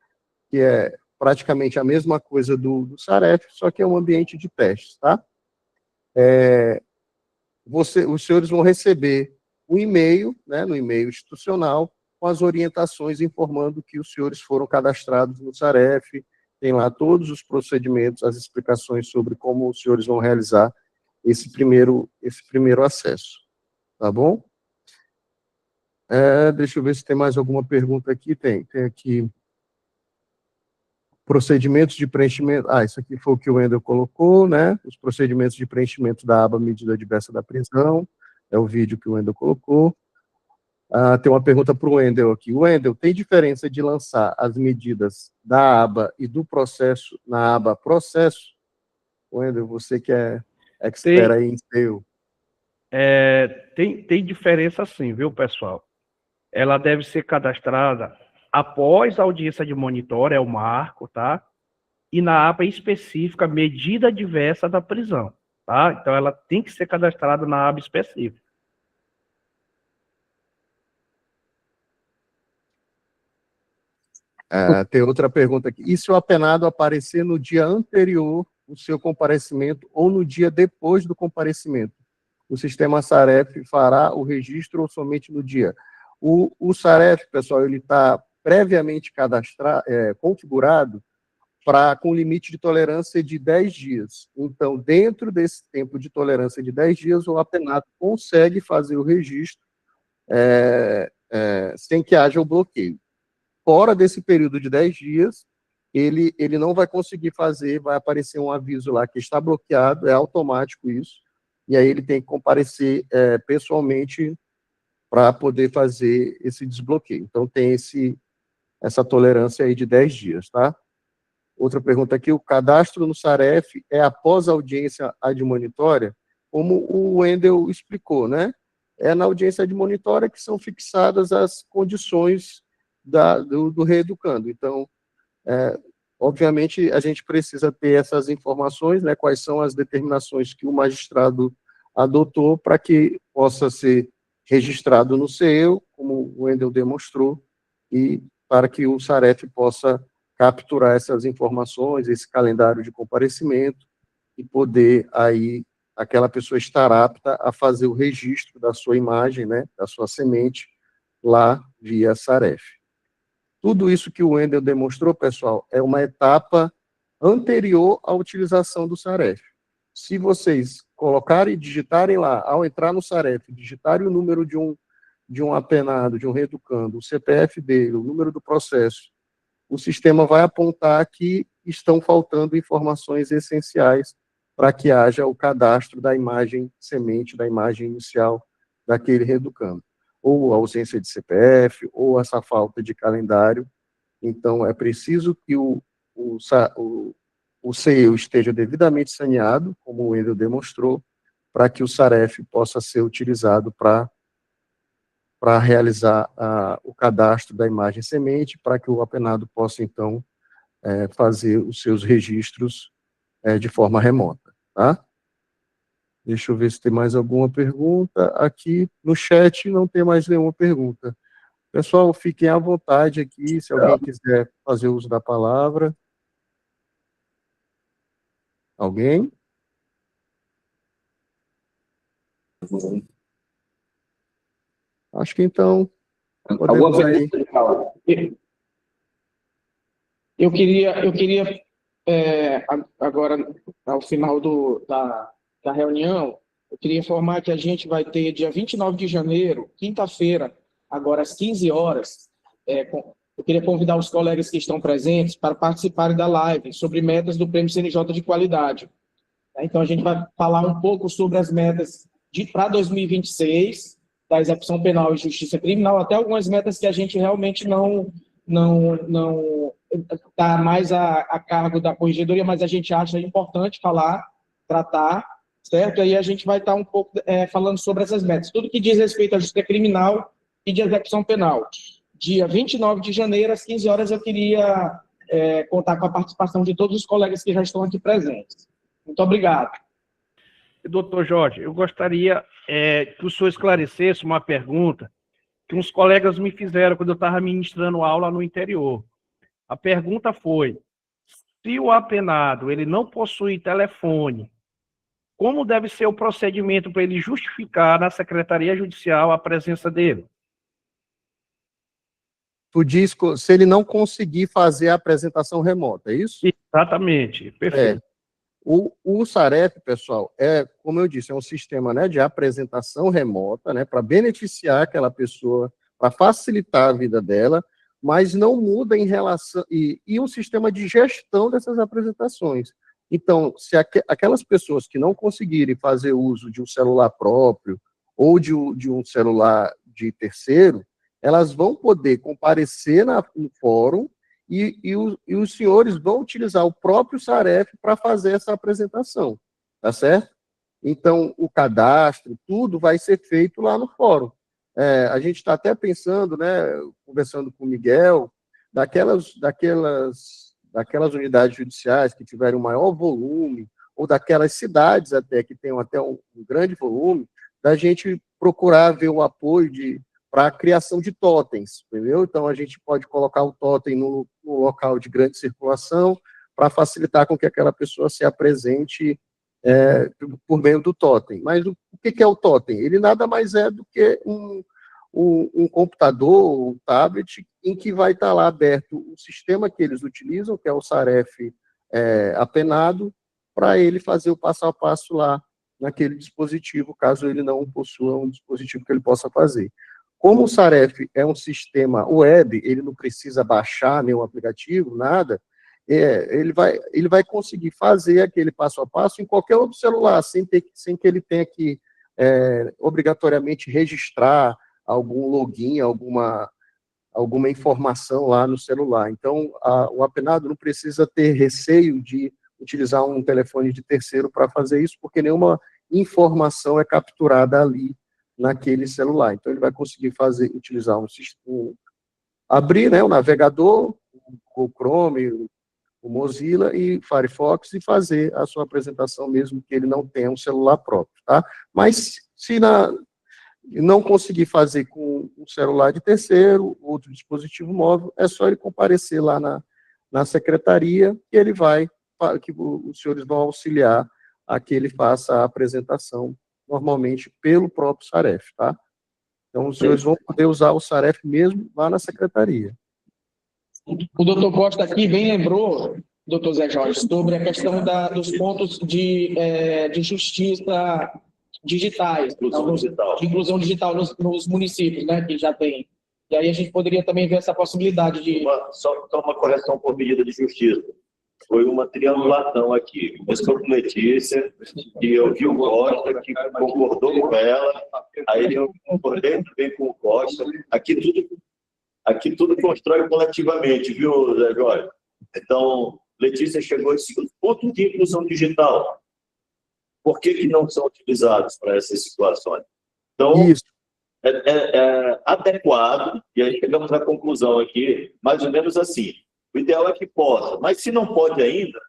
que é praticamente a mesma coisa do SAREF, só que é um ambiente de testes, tá? Os senhores vão receber um e-mail, né, no e-mail institucional, com as orientações informando que os senhores foram cadastrados no SAREF, tem lá todos os procedimentos, as explicações sobre como os senhores vão realizar esse primeiro acesso, tá bom? Deixa eu ver se tem mais alguma pergunta aqui. Tem aqui procedimentos de preenchimento. Isso aqui foi o que o Wendel colocou, né? Os procedimentos de preenchimento da aba medida adversa da prisão, é o vídeo que o Wendel colocou. Tem uma pergunta para o Wendel aqui. Wendel, tem diferença de lançar as medidas da aba e do processo na aba processo? Wendel, você que é expert aí em SEO. Tem diferença sim, viu, pessoal? Ela deve ser cadastrada após a audiência de monitor, é o marco, tá? E na aba específica, medida adversa da prisão, tá? Então, ela tem que ser cadastrada na aba específica. Tem outra pergunta aqui. E se o apenado aparecer no dia anterior o seu comparecimento ou no dia depois do comparecimento? O sistema SAREF fará o registro ou somente no dia? O SAREF, pessoal, ele está previamente configurado com limite de tolerância de 10 dias. Então, dentro desse tempo de tolerância de 10 dias, o apenado consegue fazer o registro sem que haja o bloqueio. Fora desse período de 10 dias, ele não vai conseguir fazer, vai aparecer um aviso lá que está bloqueado, é automático isso, e aí ele tem que comparecer pessoalmente para poder fazer esse desbloqueio. Então, tem essa tolerância aí de 10 dias, tá? Outra pergunta aqui, o cadastro no SAREF é após a audiência admonitória? Como o Wendel explicou, né? É na audiência admonitória que são fixadas as condições do reeducando. Então, obviamente, a gente precisa ter essas informações, né? Quais são as determinações que o magistrado adotou para que possa ser registrado no CEU, como o Wendel demonstrou, e para que o SAREF possa capturar essas informações, esse calendário de comparecimento, e poder aí aquela pessoa estar apta a fazer o registro da sua imagem, né, da sua semente, lá via SAREF. Tudo isso que o Wendel demonstrou, pessoal, é uma etapa anterior à utilização do SAREF. Se vocês colocarem e digitarem lá, ao entrar no SAREF, digitarem o número de de um apenado, de um reeducando, o CPF dele, o número do processo, o sistema vai apontar que estão faltando informações essenciais para que haja o cadastro da imagem semente, da imagem inicial daquele reeducando. Ou a ausência de CPF, ou essa falta de calendário. Então, é preciso que o CEU esteja devidamente saneado, como o Wendel demonstrou, para que o SAREF possa ser utilizado para realizar o cadastro da imagem semente, para que o apenado possa, então, fazer os seus registros de forma remota, tá? Deixa eu ver se tem mais alguma pergunta. Aqui no chat não tem mais nenhuma pergunta. Pessoal, fiquem à vontade aqui, se alguém quiser fazer uso da palavra. Alguém? Acho que então podemos aí. Eu queria agora, ao final da reunião, eu queria informar que a gente vai ter, dia 29 de janeiro, quinta-feira, agora às 15 horas, eu queria convidar os colegas que estão presentes para participarem da live sobre metas do Prêmio CNJ de Qualidade. Então, a gente vai falar um pouco sobre as metas para 2026, da execução penal e justiça criminal, até algumas metas que a gente realmente não está mais a cargo da corregedoria, mas a gente acha importante falar, tratar, certo? E aí a gente vai estar um pouco falando sobre essas metas. Tudo que diz respeito à justiça criminal e de execução penal. Dia 29 de janeiro, às 15 horas, eu queria contar com a participação de todos os colegas que já estão aqui presentes. Muito obrigado. Doutor Jorge, eu gostaria que o senhor esclarecesse uma pergunta que uns colegas me fizeram quando eu estava ministrando aula no interior. A pergunta foi: se o apenado ele não possui telefone, como deve ser o procedimento para ele justificar na Secretaria Judicial a presença dele? Tu diz se ele não conseguir fazer a apresentação remota, é isso? Exatamente, perfeito. O SAREF, pessoal, como eu disse, é um sistema, né, de apresentação remota, né, para beneficiar aquela pessoa, para facilitar a vida dela, mas não muda em relação... E um sistema de gestão dessas apresentações. Então, se aquelas pessoas que não conseguirem fazer uso de um celular próprio ou de um celular de terceiro, elas vão poder comparecer no fórum e os senhores vão utilizar o próprio SAREF para fazer essa apresentação, tá certo? Então, o cadastro, tudo vai ser feito lá no fórum. A gente está até pensando, né, conversando com o Miguel, daquelas unidades judiciais que tiverem um maior volume, ou daquelas cidades até que tenham até um grande volume, da gente procurar ver o apoio para a criação de totens, entendeu? Então, a gente pode colocar o totem no local de grande circulação para facilitar com que aquela pessoa se apresente por meio do totem. Mas o que é o totem? Ele nada mais é do que um computador, um tablet, em que vai estar lá aberto o sistema que eles utilizam, que é o SAREF apenado, para ele fazer o passo a passo lá naquele dispositivo, caso ele não possua um dispositivo que ele possa fazer. Como o SAREF é um sistema web, ele não precisa baixar nenhum aplicativo, nada, ele vai conseguir fazer aquele passo a passo em qualquer outro celular, sem que ele tenha que obrigatoriamente registrar algum login, alguma informação lá no celular. Então, o apenado não precisa ter receio de utilizar um telefone de terceiro para fazer isso, porque nenhuma informação é capturada ali naquele celular. Então, ele vai conseguir utilizar abrir, né, o navegador, o Chrome, o Mozilla e Firefox e fazer a sua apresentação mesmo que ele não tenha um celular próprio, tá? Mas se não conseguir fazer com um celular de terceiro, outro dispositivo móvel, é só ele comparecer lá na secretaria que que os senhores vão auxiliar a que ele faça a apresentação normalmente pelo próprio SAREF, tá? Então, os senhores vão poder usar o SAREF mesmo lá na secretaria. O doutor Costa aqui bem lembrou, doutor Zé Jorge, sobre a questão dos pontos de justiça digitais, de inclusão digital nos municípios, né, que já tem. E aí a gente poderia também ver essa possibilidade de... Só uma correção por medida de justiça. Foi uma triangulação aqui. Começou com Letícia, e eu vi o Costa, que concordou com ela, aí eu concordei também com o Costa. Aqui tudo constrói coletivamente, viu, Zé Jorge? Então, Letícia chegou a esse ponto de inclusão digital. Por que não são utilizados para essas situações? Então, Isso. É adequado, e aí chegamos à conclusão aqui, mais ou menos assim. O ideal é que possa, mas se não pode ainda,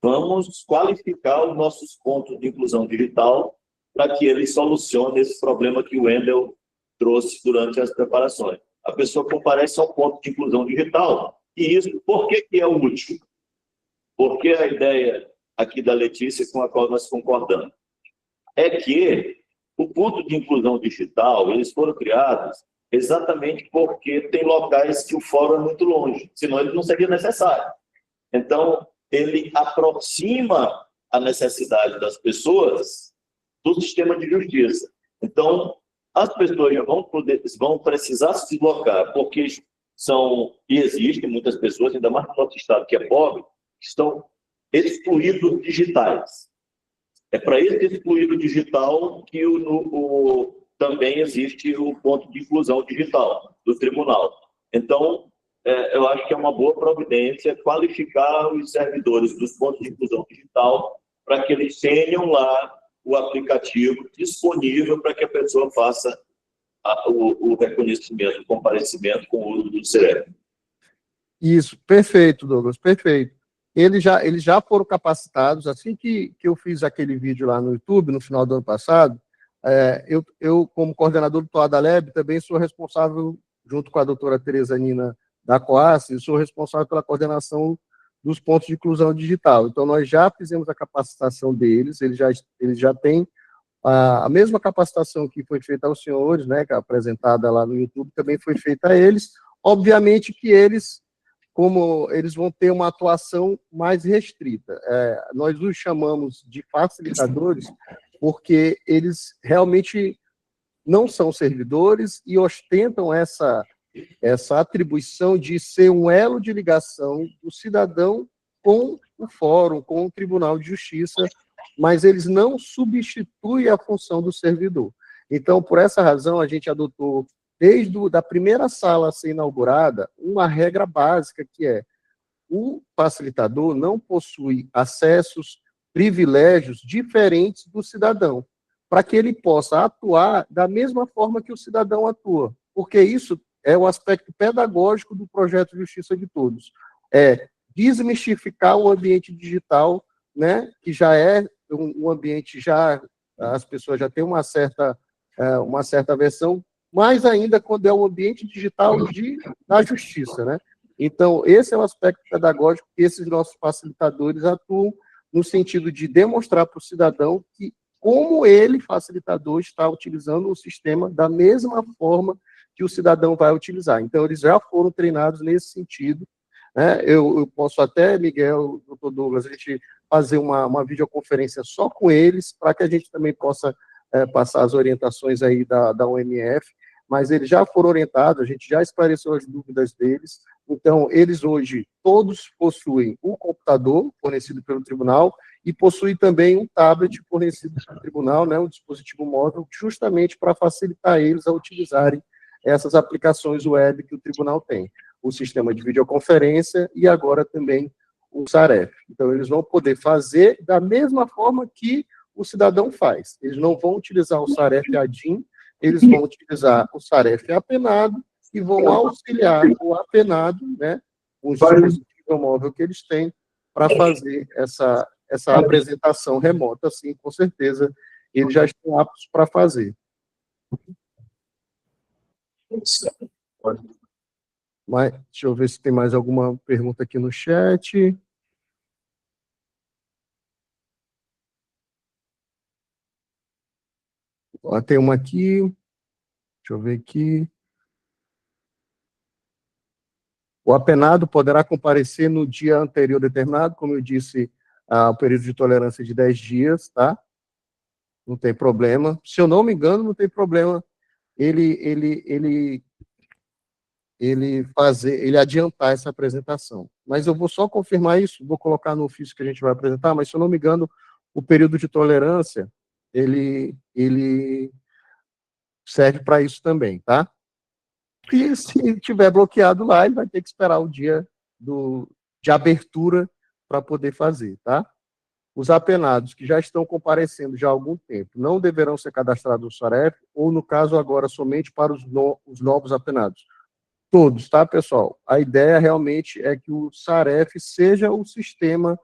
vamos qualificar os nossos pontos de inclusão digital para que eles solucionem esse problema que o Wendel trouxe durante as preparações. A pessoa comparece ao ponto de inclusão digital, e isso, por que é útil? Porque a ideia aqui da Letícia, com a qual nós concordamos, é que o ponto de inclusão digital, eles foram criados exatamente porque tem locais que o fórum é muito longe, senão ele não seria necessário. Então, ele aproxima a necessidade das pessoas do sistema de justiça. Então, as pessoas já vão precisar se deslocar, porque e existem muitas pessoas, ainda mais no nosso estado, que é pobre, que estão excluídos digitais. É para esse excluído digital que também existe o ponto de inclusão digital do tribunal. Então, eu acho que é uma boa providência qualificar os servidores dos pontos de inclusão digital para que eles tenham lá o aplicativo disponível para que a pessoa faça o reconhecimento, o comparecimento com o uso do CEREP. Isso, perfeito, Douglas, perfeito. Eles já foram capacitados. Assim que eu fiz aquele vídeo lá no YouTube, no final do ano passado, eu como coordenador do Toada Lab, também sou responsável, junto com a doutora Tereza Nina da Coace, sou responsável pela coordenação dos pontos de inclusão digital. Então, nós já fizemos a capacitação deles, eles já têm a mesma capacitação que foi feita aos senhores, né, que é apresentada lá no YouTube, também foi feita a eles. Obviamente que como eles vão ter uma atuação mais restrita. Nós os chamamos de facilitadores porque eles realmente não são servidores e ostentam essa atribuição de ser um elo de ligação do cidadão com o fórum, com o Tribunal de Justiça, mas eles não substituem a função do servidor. Então, por essa razão, a gente adotou, desde a primeira sala a ser inaugurada, uma regra básica, que é: o facilitador não possui acessos, privilégios diferentes do cidadão, para que ele possa atuar da mesma forma que o cidadão atua, porque isso é o aspecto pedagógico do projeto Justiça de Todos, desmistificar o ambiente digital, né, que já é um ambiente, as pessoas já têm uma certa versão, mais ainda quando é o ambiente digital da justiça, né? Então, esse é o aspecto pedagógico que esses nossos facilitadores atuam no sentido de demonstrar para o cidadão que, como ele, facilitador, está utilizando o sistema da mesma forma que o cidadão vai utilizar. Então, eles já foram treinados nesse sentido, né? Eu posso até, Miguel, doutor Douglas, a gente fazer uma videoconferência só com eles, para que a gente também possa passar as orientações aí da OMF, mas eles já foram orientados, a gente já esclareceu as dúvidas deles. Então, eles hoje, todos possuem um computador fornecido pelo tribunal e possuem também um tablet fornecido pelo tribunal, né, um dispositivo móvel, justamente para facilitar eles a utilizarem essas aplicações web que o tribunal tem. O sistema de videoconferência e agora também o SAREF. Então, eles vão poder fazer da mesma forma que o cidadão faz. Eles não vão utilizar o SAREF ADIM, eles vão utilizar o SAREF apenado e vão auxiliar o apenado, né, o dispositivo móvel que eles têm, para fazer essa apresentação remota. Assim, com certeza, eles já estão aptos para fazer. Mas, deixa eu ver se tem mais alguma pergunta aqui no chat. Ó, tem uma aqui. Deixa eu ver aqui. O apenado poderá comparecer no dia anterior determinado, como eu disse, o período de tolerância de 10 dias, tá? não tem problema. Se eu não me engano, não tem problema ele adiantar essa apresentação. Mas eu vou só confirmar isso, vou colocar no ofício que a gente vai apresentar, mas se eu não me engano, o período de tolerância, ele serve para isso também, tá? E se tiver bloqueado lá, ele vai ter que esperar o dia de abertura para poder fazer, tá? Os apenados que já estão comparecendo já há algum tempo não deverão ser cadastrados no SAREF, ou, no caso, agora somente para os novos apenados. Todos, tá, pessoal? A ideia realmente é que o SAREF seja o sistema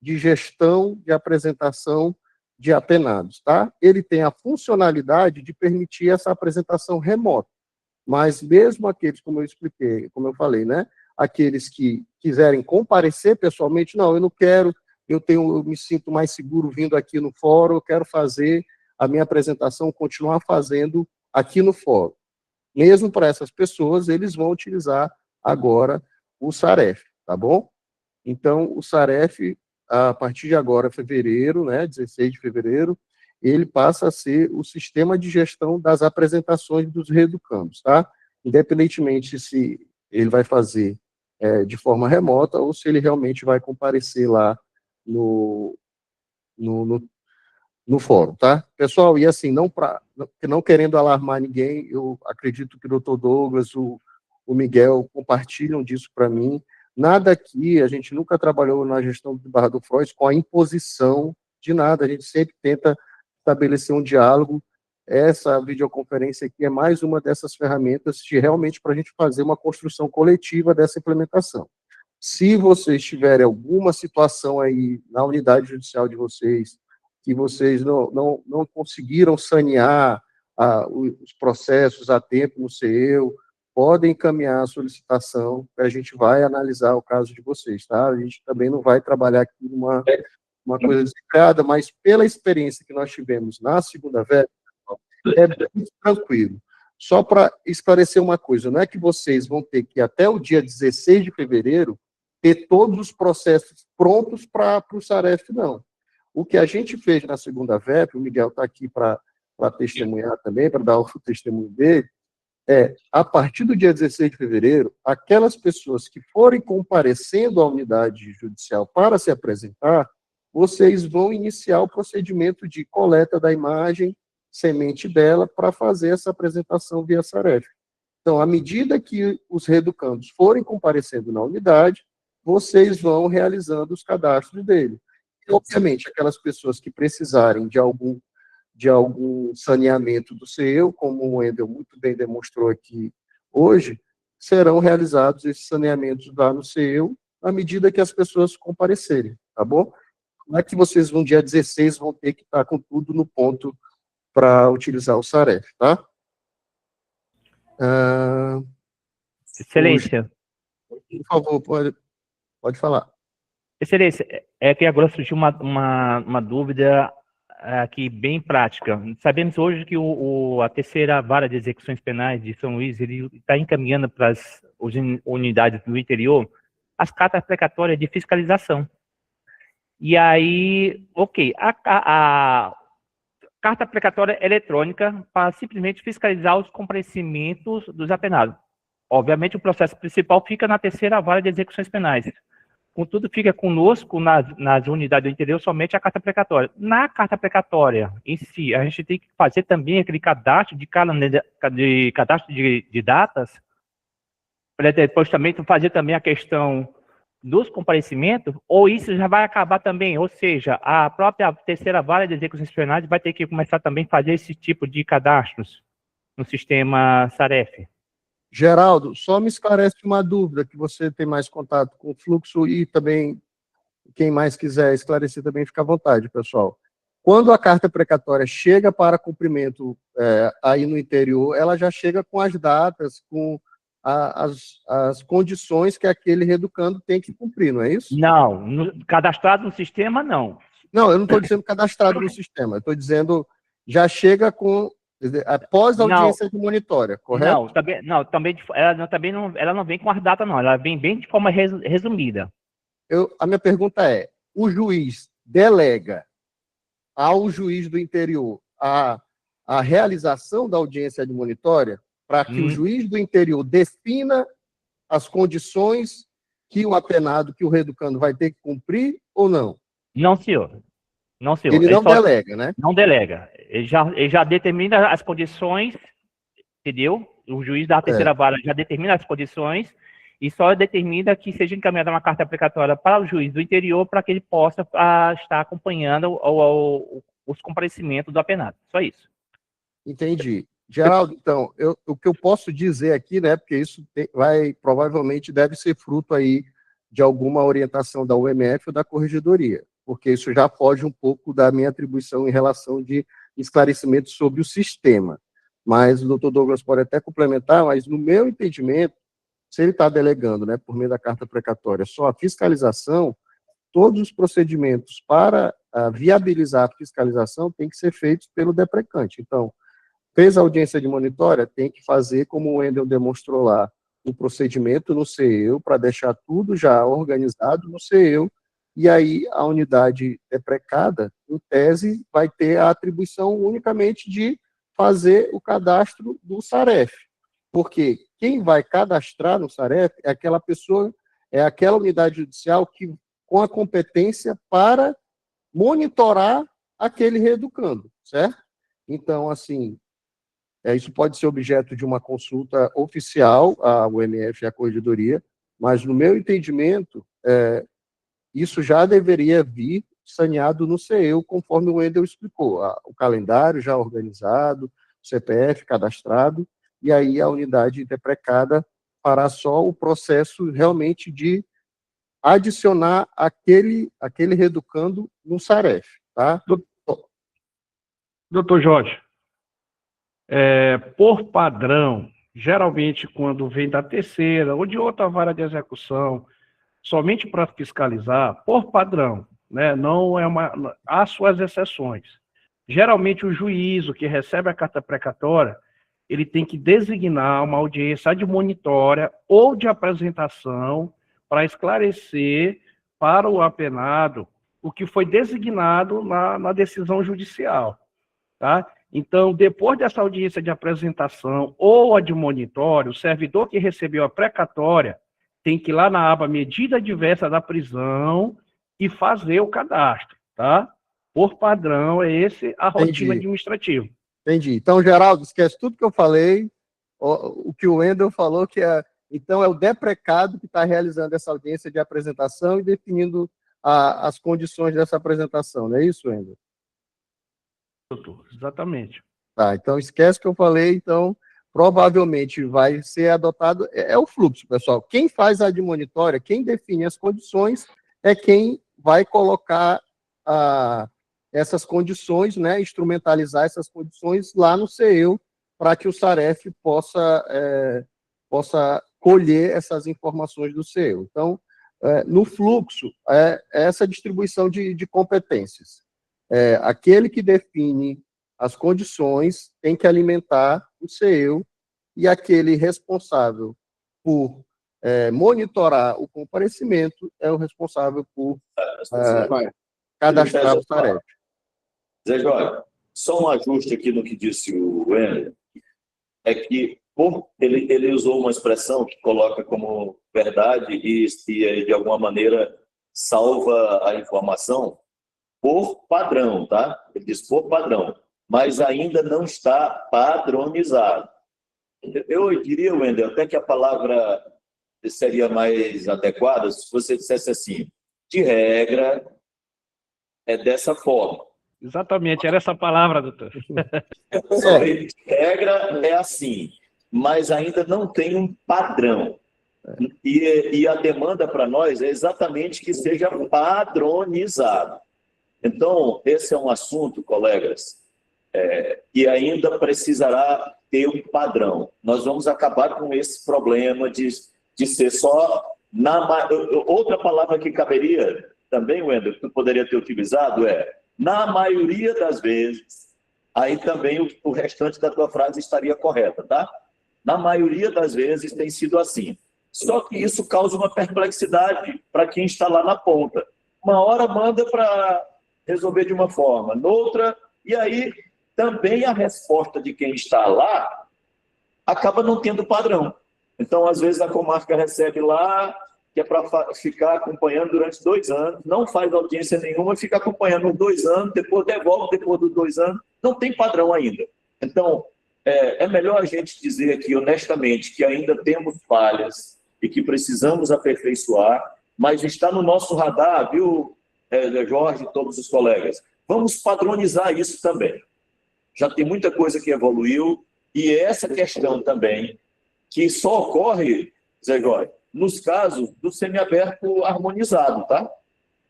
de gestão de apresentação de apenados, tá? Ele tem a funcionalidade de permitir essa apresentação remota, mas mesmo aqueles, como eu expliquei, como eu falei, né? Aqueles que quiserem comparecer pessoalmente, não, eu não quero, eu me sinto mais seguro vindo aqui no fórum, eu quero fazer a minha apresentação, continuar fazendo aqui no fórum. Mesmo para essas pessoas, eles vão utilizar agora o SAREF, tá bom? Então, o SAREF, a partir de agora, fevereiro, né, 16 de fevereiro, ele passa a ser o sistema de gestão das apresentações dos reeducandos, tá? Independentemente se ele vai fazer de forma remota ou se ele realmente vai comparecer lá no fórum, tá? Pessoal, e assim, não querendo alarmar ninguém, eu acredito que o Dr. Douglas, o Miguel compartilham disso para mim. Nada aqui, a gente nunca trabalhou na gestão do Barra do Frois com a imposição de nada, a gente sempre tenta estabelecer um diálogo. Essa videoconferência aqui é mais uma dessas ferramentas realmente para a gente fazer uma construção coletiva dessa implementação. Se vocês tiverem alguma situação aí na unidade judicial de vocês, que vocês não conseguiram sanear os processos a tempo no CEU, podem encaminhar a solicitação, que a gente vai analisar o caso de vocês, tá? A gente também não vai trabalhar aqui uma coisa desesperada, mas pela experiência que nós tivemos na segunda vez, é muito tranquilo. Só para esclarecer uma coisa, não é que vocês vão ter que, até o dia 16 de fevereiro, ter todos os processos prontos para o SAREF, não. O que a gente fez na segunda VEP, o Miguel está aqui para testemunhar também, para dar o testemunho dele, a partir do dia 16 de fevereiro, aquelas pessoas que forem comparecendo à unidade judicial para se apresentar, vocês vão iniciar o procedimento de coleta da imagem, semente dela, para fazer essa apresentação via SAREF. Então, à medida que os reeducandos forem comparecendo na unidade, vocês vão realizando os cadastros dele. E, obviamente, aquelas pessoas que precisarem de algum saneamento do CEU, como o Wendel muito bem demonstrou aqui hoje, serão realizados esses saneamentos lá no CEU, à medida que as pessoas comparecerem, tá bom? Não é que vocês, no dia 16, vão ter que estar com tudo no ponto para utilizar o SAREF, tá? Excelência. Por favor, pode falar. Excelência, é que agora surgiu uma dúvida aqui bem prática. Sabemos hoje que a terceira vara de execuções penais de São Luís, ele está encaminhando para as unidades do interior as cartas precatórias de fiscalização. E aí, ok, a carta precatória eletrônica para simplesmente fiscalizar os comparecimentos dos apenados. Obviamente, o processo principal fica na terceira vara de execuções penais. Contudo, fica conosco nas unidades do interior somente a carta precatória. Na carta precatória em si, a gente tem que fazer também aquele cadastro de datas, para depois também fazer também a questão dos comparecimentos, ou isso já vai acabar também, ou seja, a própria terceira vara de execuções penais vai ter que começar também a fazer esse tipo de cadastros no sistema SAREF. Geraldo, só me esclarece uma dúvida, que você tem mais contato com o fluxo e também, quem mais quiser esclarecer também, fica à vontade, pessoal. Quando a carta precatória chega para cumprimento aí no interior, ela já chega com as datas, com as condições que aquele reeducando tem que cumprir, não é isso? Não, cadastrado no sistema, não. Não, eu não estou dizendo cadastrado no sistema, eu estou dizendo já chega com após a audiência de monitória, correto? Ela não vem com as datas, não. Ela vem bem de forma resumida. A minha pergunta é: o juiz delega ao juiz do interior a realização da audiência admonitória para que o juiz do interior defina as condições que o apenado, que o reeducando vai ter que cumprir ou não? Não, senhor. Não, senhor. Ele não delega, né? Não delega. Ele já determina as condições, entendeu? O juiz da terceira vara já determina as condições e só determina que seja encaminhada uma carta precatória para o juiz do interior para que ele possa estar acompanhando os comparecimentos do apenado. Só isso. Entendi. Geraldo, então, o que eu posso dizer aqui, né, porque isso provavelmente deve ser fruto aí de alguma orientação da UMF ou da Corregedoria, porque isso já foge um pouco da minha atribuição em relação de esclarecimento sobre o sistema. Mas o doutor Douglas pode até complementar, mas no meu entendimento, se ele está delegando, né, por meio da carta precatória, só a fiscalização, todos os procedimentos para viabilizar a fiscalização têm que ser feitos pelo deprecante. Então, fez a audiência de monitória, tem que fazer, como o Wendel demonstrou lá, o procedimento no CEU, para deixar tudo já organizado no CEU, e aí a unidade deprecada, em tese, vai ter a atribuição unicamente de fazer o cadastro do SAREF, porque quem vai cadastrar no SAREF é aquela pessoa, é aquela unidade judicial que, com a competência para monitorar aquele reeducando, certo? Então, assim, isso pode ser objeto de uma consulta oficial à UMF e à Corregedoria, mas, no meu entendimento, isso já deveria vir saneado no CEU, conforme o Wendel explicou, o calendário já organizado, o CPF cadastrado, e aí a unidade deprecada fará só o processo realmente de adicionar aquele reeducando no SAREF, tá? Doutor Jorge, por padrão, geralmente quando vem da terceira ou de outra vara de execução, somente para fiscalizar, por padrão, né, não é há suas exceções. Geralmente o juiz, o que recebe a carta precatória, ele tem que designar uma audiência admonitória ou de apresentação para esclarecer para o apenado o que foi designado na decisão judicial, tá? Então, depois dessa audiência de apresentação ou admonitória, o servidor que recebeu a precatória tem que ir lá na aba medida diversa da prisão e fazer o cadastro, tá? Por padrão, é esse a rotina administrativa. Entendi. Então, Geraldo, esquece tudo que eu falei, o que o Wendel falou, então é o deprecado que está realizando essa audiência de apresentação e definindo as condições dessa apresentação, não é isso, Wendel? Doutor, exatamente. Tá, então esquece o que eu falei, então provavelmente vai ser adotado, o fluxo, pessoal. Quem faz a admonitória, quem define as condições, é quem vai colocar essas condições, né, instrumentalizar essas condições lá no CEU, para que o SAREF possa colher essas informações do CEU. Então, no fluxo, essa distribuição de competências. Aquele que define as condições tem que alimentar o CEU, e aquele responsável por monitorar o comparecimento é o responsável por cadastrar o SAREF. Zé Jorge, só um ajuste aqui no que disse o Wendel, é que ele usou uma expressão que coloca como verdade e de alguma maneira salva a informação por padrão, tá? Ele diz por padrão, mas ainda não está padronizado. Eu diria, Wendel, até que a palavra seria mais adequada se você dissesse assim, de regra, é dessa forma. Exatamente, era essa palavra, doutor. De regra é assim, mas ainda não tem um padrão. E a demanda para nós é exatamente que seja padronizado. Então, esse é um assunto, colegas, que ainda precisará ter um padrão. Nós vamos acabar com esse problema de ser só... Outra palavra que caberia também, Wendel, que tu poderia ter utilizado na maioria das vezes, aí também o restante da tua frase estaria correta, tá? Na maioria das vezes tem sido assim. Só que isso causa uma perplexidade para quem está lá na ponta. Uma hora manda para resolver de uma forma, noutra, e aí também a resposta de quem está lá acaba não tendo padrão. Então, às vezes, a comarca recebe lá, que é para ficar acompanhando durante 2 anos, não faz audiência nenhuma, fica acompanhando uns 2 anos, depois devolve depois dos 2 anos, não tem padrão ainda. Então, é melhor a gente dizer aqui, honestamente, que ainda temos falhas e que precisamos aperfeiçoar, mas está no nosso radar, viu, Jorge e todos os colegas? Vamos padronizar isso também. Já tem muita coisa que evoluiu, e essa questão também, que só ocorre, Zé Jorge, nos casos do semiaberto harmonizado, tá?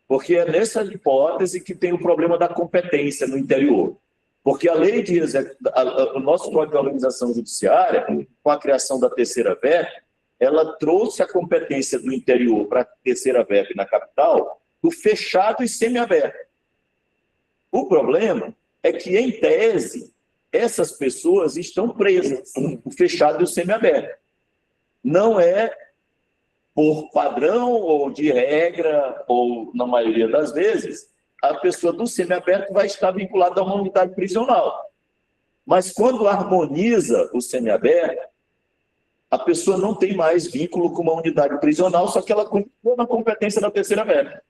Porque é nessa hipótese que tem o problema da competência no interior. Porque a lei de o nosso Código de Organização Judiciária, com a criação da terceira VEP, ela trouxe a competência do interior para a terceira VEP na capital, do fechado e semiaberto. O problema é que, em tese, essas pessoas estão presas, o fechado e o semiaberto. Não é por padrão ou de regra, ou na maioria das vezes, a pessoa do semiaberto vai estar vinculada a uma unidade prisional. Mas quando harmoniza o semiaberto, a pessoa não tem mais vínculo com uma unidade prisional, só que ela continua na competência da terceira VEP.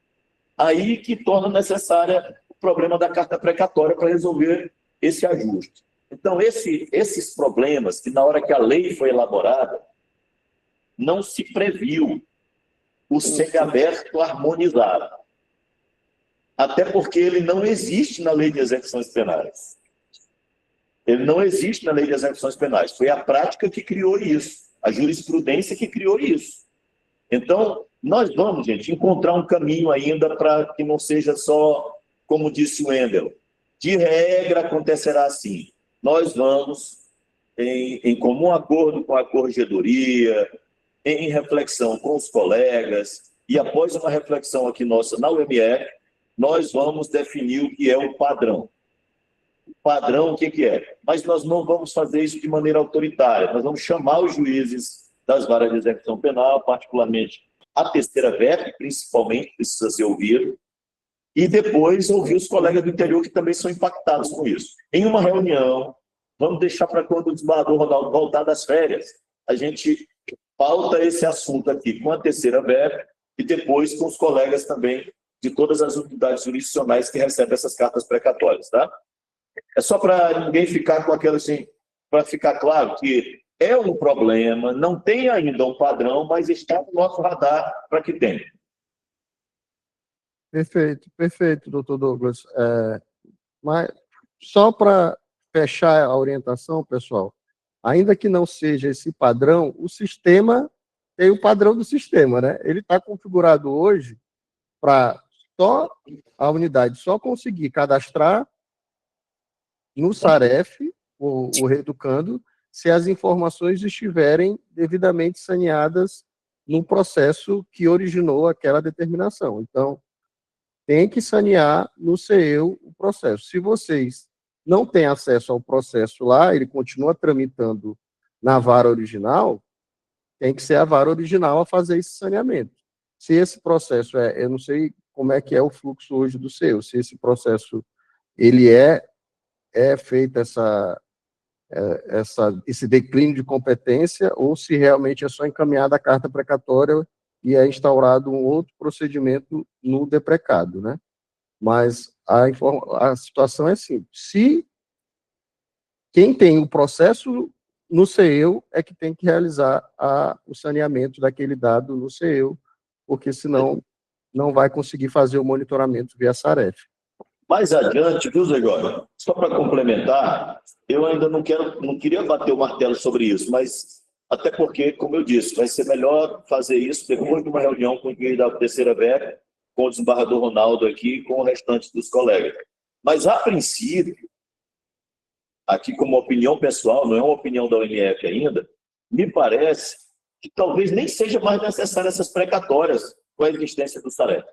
Aí que torna necessária o problema da carta precatória para resolver esse ajuste. Então, esses problemas que, na hora que a lei foi elaborada, não se previu o semiaberto harmonizado. Até porque ele não existe na lei de execuções penais. Ele não existe na lei de execuções penais. Foi a prática que criou isso, a jurisprudência que criou isso. Então, nós vamos, gente, encontrar um caminho ainda para que não seja só, como disse o Wendel, de regra acontecerá assim. Nós vamos, em comum acordo com a corregedoria, em reflexão com os colegas, e após uma reflexão aqui nossa na UMF, nós vamos definir o que é o padrão. O padrão, o que é? Mas nós não vamos fazer isso de maneira autoritária. Nós vamos chamar os juízes das varas de execução penal, particularmente a terceira VEP, principalmente, precisa ser ouvido, e depois ouvir os colegas do interior que também são impactados com isso. Em uma reunião, vamos deixar para quando o desembargador Ronaldo voltar das férias, a gente pauta esse assunto aqui com a terceira VEP e depois com os colegas também de todas as unidades jurisdicionais que recebem essas cartas precatórias, tá? É só para ninguém ficar com aquela assim, para ficar claro que é um problema, não tem ainda um padrão, mas está no nosso radar para que tenha. Perfeito, doutor Douglas. Mas só para fechar a orientação, pessoal, ainda que não seja esse padrão, o sistema tem o padrão do sistema, né? Ele está configurado hoje para só a unidade só conseguir cadastrar no SAREF, o reeducando, se as informações estiverem devidamente saneadas no processo que originou aquela determinação. Então, tem que sanear no CEU o processo. Se vocês não têm acesso ao processo lá, ele continua tramitando na vara original, tem que ser a vara original a fazer esse saneamento. Se esse processo eu não sei como é que é o fluxo hoje do CEU, se esse processo, ele é feito esse declínio de competência, ou se realmente é só encaminhada a carta precatória e é instaurado um outro procedimento no deprecado, né? Mas a situação é assim, se quem tem o processo no CEU é que tem que realizar o saneamento daquele dado no CEU, porque senão não vai conseguir fazer o monitoramento via SAREF. Mais adiante, viu, Zé Jorge? Só para complementar, eu ainda não queria bater o martelo sobre isso, mas até porque, como eu disse, vai ser melhor fazer isso depois de uma reunião com o juiz da terceira VEP, com o desembargador Ronaldo aqui e com o restante dos colegas. Mas, a princípio, aqui como opinião pessoal, não é uma opinião da UMF ainda, me parece que talvez nem seja mais necessária essas precatórias com a existência do SAREF.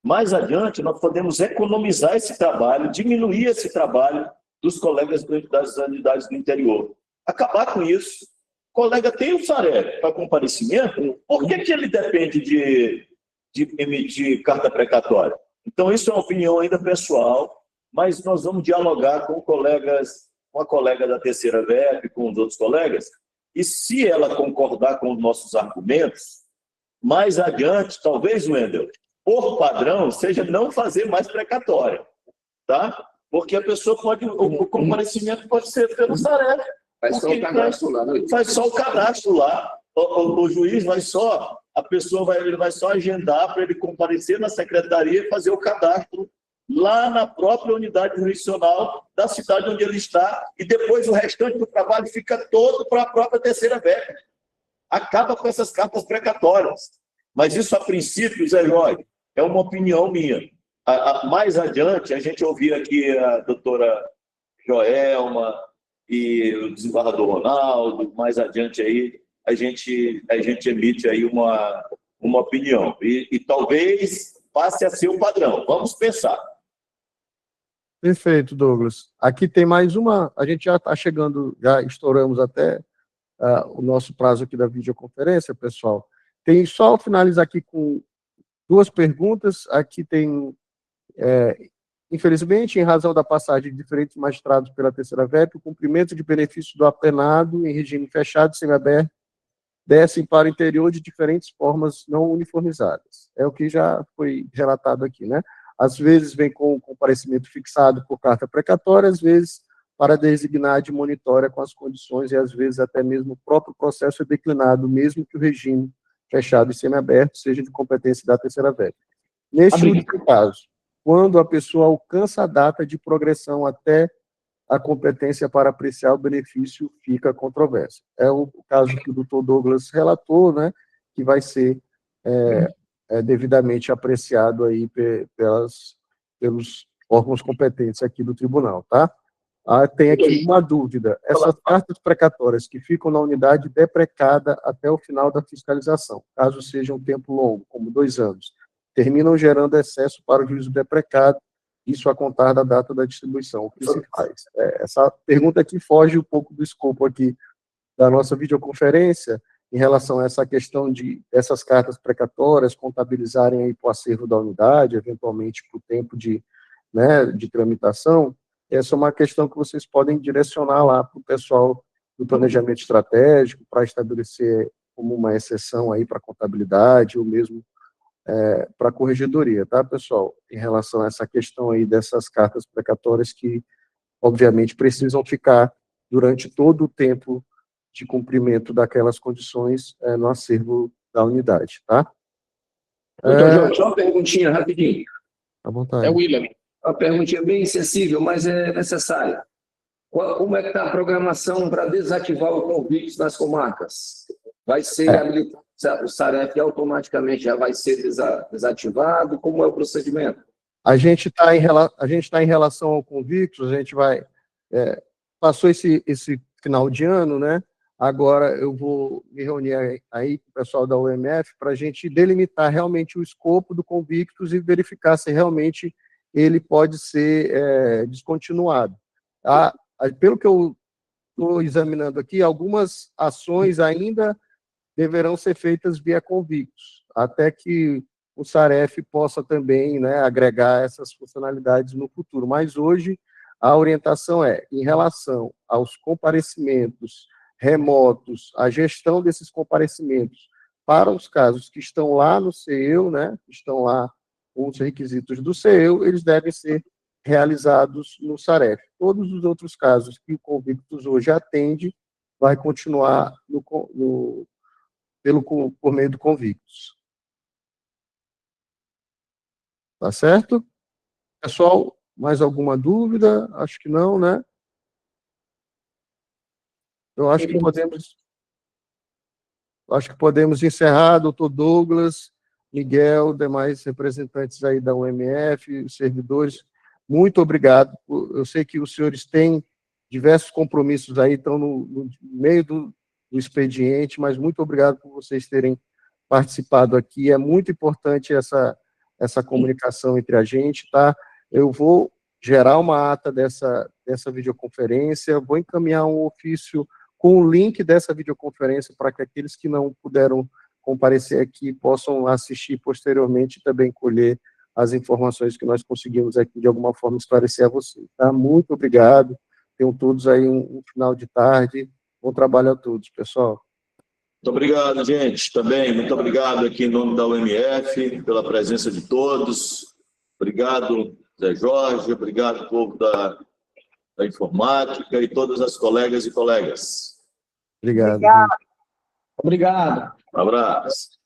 Mais adiante, nós podemos economizar esse trabalho, diminuir esse trabalho dos colegas das unidades do interior. Acabar com isso. O colega tem o SAREF para comparecimento, por que ele depende de emitir carta precatória? Então, isso é uma opinião ainda pessoal, mas nós vamos dialogar com colegas, com a colega da terceira VEP, com os outros colegas, e se ela concordar com os nossos argumentos, mais adiante, talvez, Wendel, por padrão, seja não fazer mais precatória, tá? Porque a pessoa pode, o comparecimento pode ser pelo Saref. Faz só o cadastro lá. Faz só o cadastro lá. O juiz vai só, a pessoa ele vai só agendar para ele comparecer na secretaria e fazer o cadastro lá na própria unidade jurisdicional da cidade onde ele está, e depois o restante do trabalho fica todo para a própria terceira VEP. Acaba com essas cartas precatórias. Mas isso, a princípio, Zé Jorge, é uma opinião minha. Mais adiante, a gente ouvir aqui a doutora Joelma e o desembargador Ronaldo, mais adiante aí, a gente emite aí uma opinião. E talvez passe a ser o padrão. Vamos pensar. Perfeito, Douglas. Aqui tem mais uma, a gente já está chegando, já estouramos até o nosso prazo aqui da videoconferência, pessoal. Tem só finalizar aqui com duas perguntas. Aqui tem, infelizmente, em razão da passagem de diferentes magistrados pela terceira VEP, o cumprimento de benefício do apenado em regime fechado e semiaberto descem para o interior de diferentes formas não uniformizadas. É o que já foi relatado aqui, né? Às vezes vem com comparecimento fixado por carta precatória, às vezes para designar de monitória com as condições, e às vezes até mesmo o próprio processo é declinado, mesmo que o regime fechado e semiaberto seja de competência da terceira VEP. Neste último caso, quando a pessoa alcança a data de progressão até a competência para apreciar o benefício, fica controvérsia. É o caso que o doutor Douglas relatou, né, que vai ser devidamente apreciado aí pelos órgãos competentes aqui do tribunal, tá? Tem aqui uma dúvida. Essas cartas precatórias que ficam na unidade deprecada até o final da fiscalização, caso seja um tempo longo, como 2 anos, terminam gerando excesso para o juízo deprecado, isso a contar da data da distribuição. O que se faz? Essa pergunta aqui foge um pouco do escopo aqui da nossa videoconferência, em relação a essa questão de essas cartas precatórias contabilizarem aí para o acervo da unidade, eventualmente para o tempo de tramitação. Essa é uma questão que vocês podem direcionar lá para o pessoal do planejamento estratégico, para estabelecer como uma exceção aí para a contabilidade, ou mesmo para a corregedoria, tá, pessoal? Em relação a essa questão aí dessas cartas precatórias que, obviamente, precisam ficar durante todo o tempo de cumprimento daquelas condições no acervo da unidade, tá? Doutor Jorge, só uma perguntinha rapidinho. À vontade. É o William. Uma perguntinha bem sensível, mas é necessária. Como é que está a programação para desativar o convite nas comarcas? Vai ser habilitado, o Saref automaticamente já vai ser desativado? Como é o procedimento? A gente está em relação ao convictos, a gente vai... passou esse final de ano, né? Agora eu vou me reunir aí com o pessoal da UMF para a gente delimitar realmente o escopo do convictus e verificar se realmente ele pode ser descontinuado. Pelo que eu estou examinando aqui, algumas ações ainda deverão ser feitas via convictus, até que o Saref possa também, né, agregar essas funcionalidades no futuro. Mas hoje a orientação em relação aos comparecimentos remotos, a gestão desses comparecimentos para os casos que estão lá no CEU, né, que estão lá com os requisitos do CEU, eles devem ser realizados no Saref. Todos os outros casos que o convictus hoje atende, vai continuar por meio do convictus. Tá certo? Pessoal, mais alguma dúvida? Acho que não, né? Eu acho que podemos encerrar, doutor Douglas, Miguel, demais representantes aí da UMF, servidores, muito obrigado. Eu sei que os senhores têm diversos compromissos aí, estão no meio do expediente, mas muito obrigado por vocês terem participado aqui. É muito importante essa comunicação entre a gente, tá? Eu vou gerar uma ata dessa videoconferência, vou encaminhar um ofício com o link dessa videoconferência para que aqueles que não puderam comparecer aqui possam assistir posteriormente e também colher as informações que nós conseguimos aqui, de alguma forma, esclarecer a vocês. Tá? Muito obrigado. Tenham todos aí um final de tarde. Bom trabalho a todos, pessoal. Muito obrigado, gente. Também, muito obrigado aqui em nome da UMF, pela presença de todos. Obrigado, Zé Jorge. Obrigado, povo da informática e todas as colegas e colegas. Obrigado. Obrigado. Um abraço.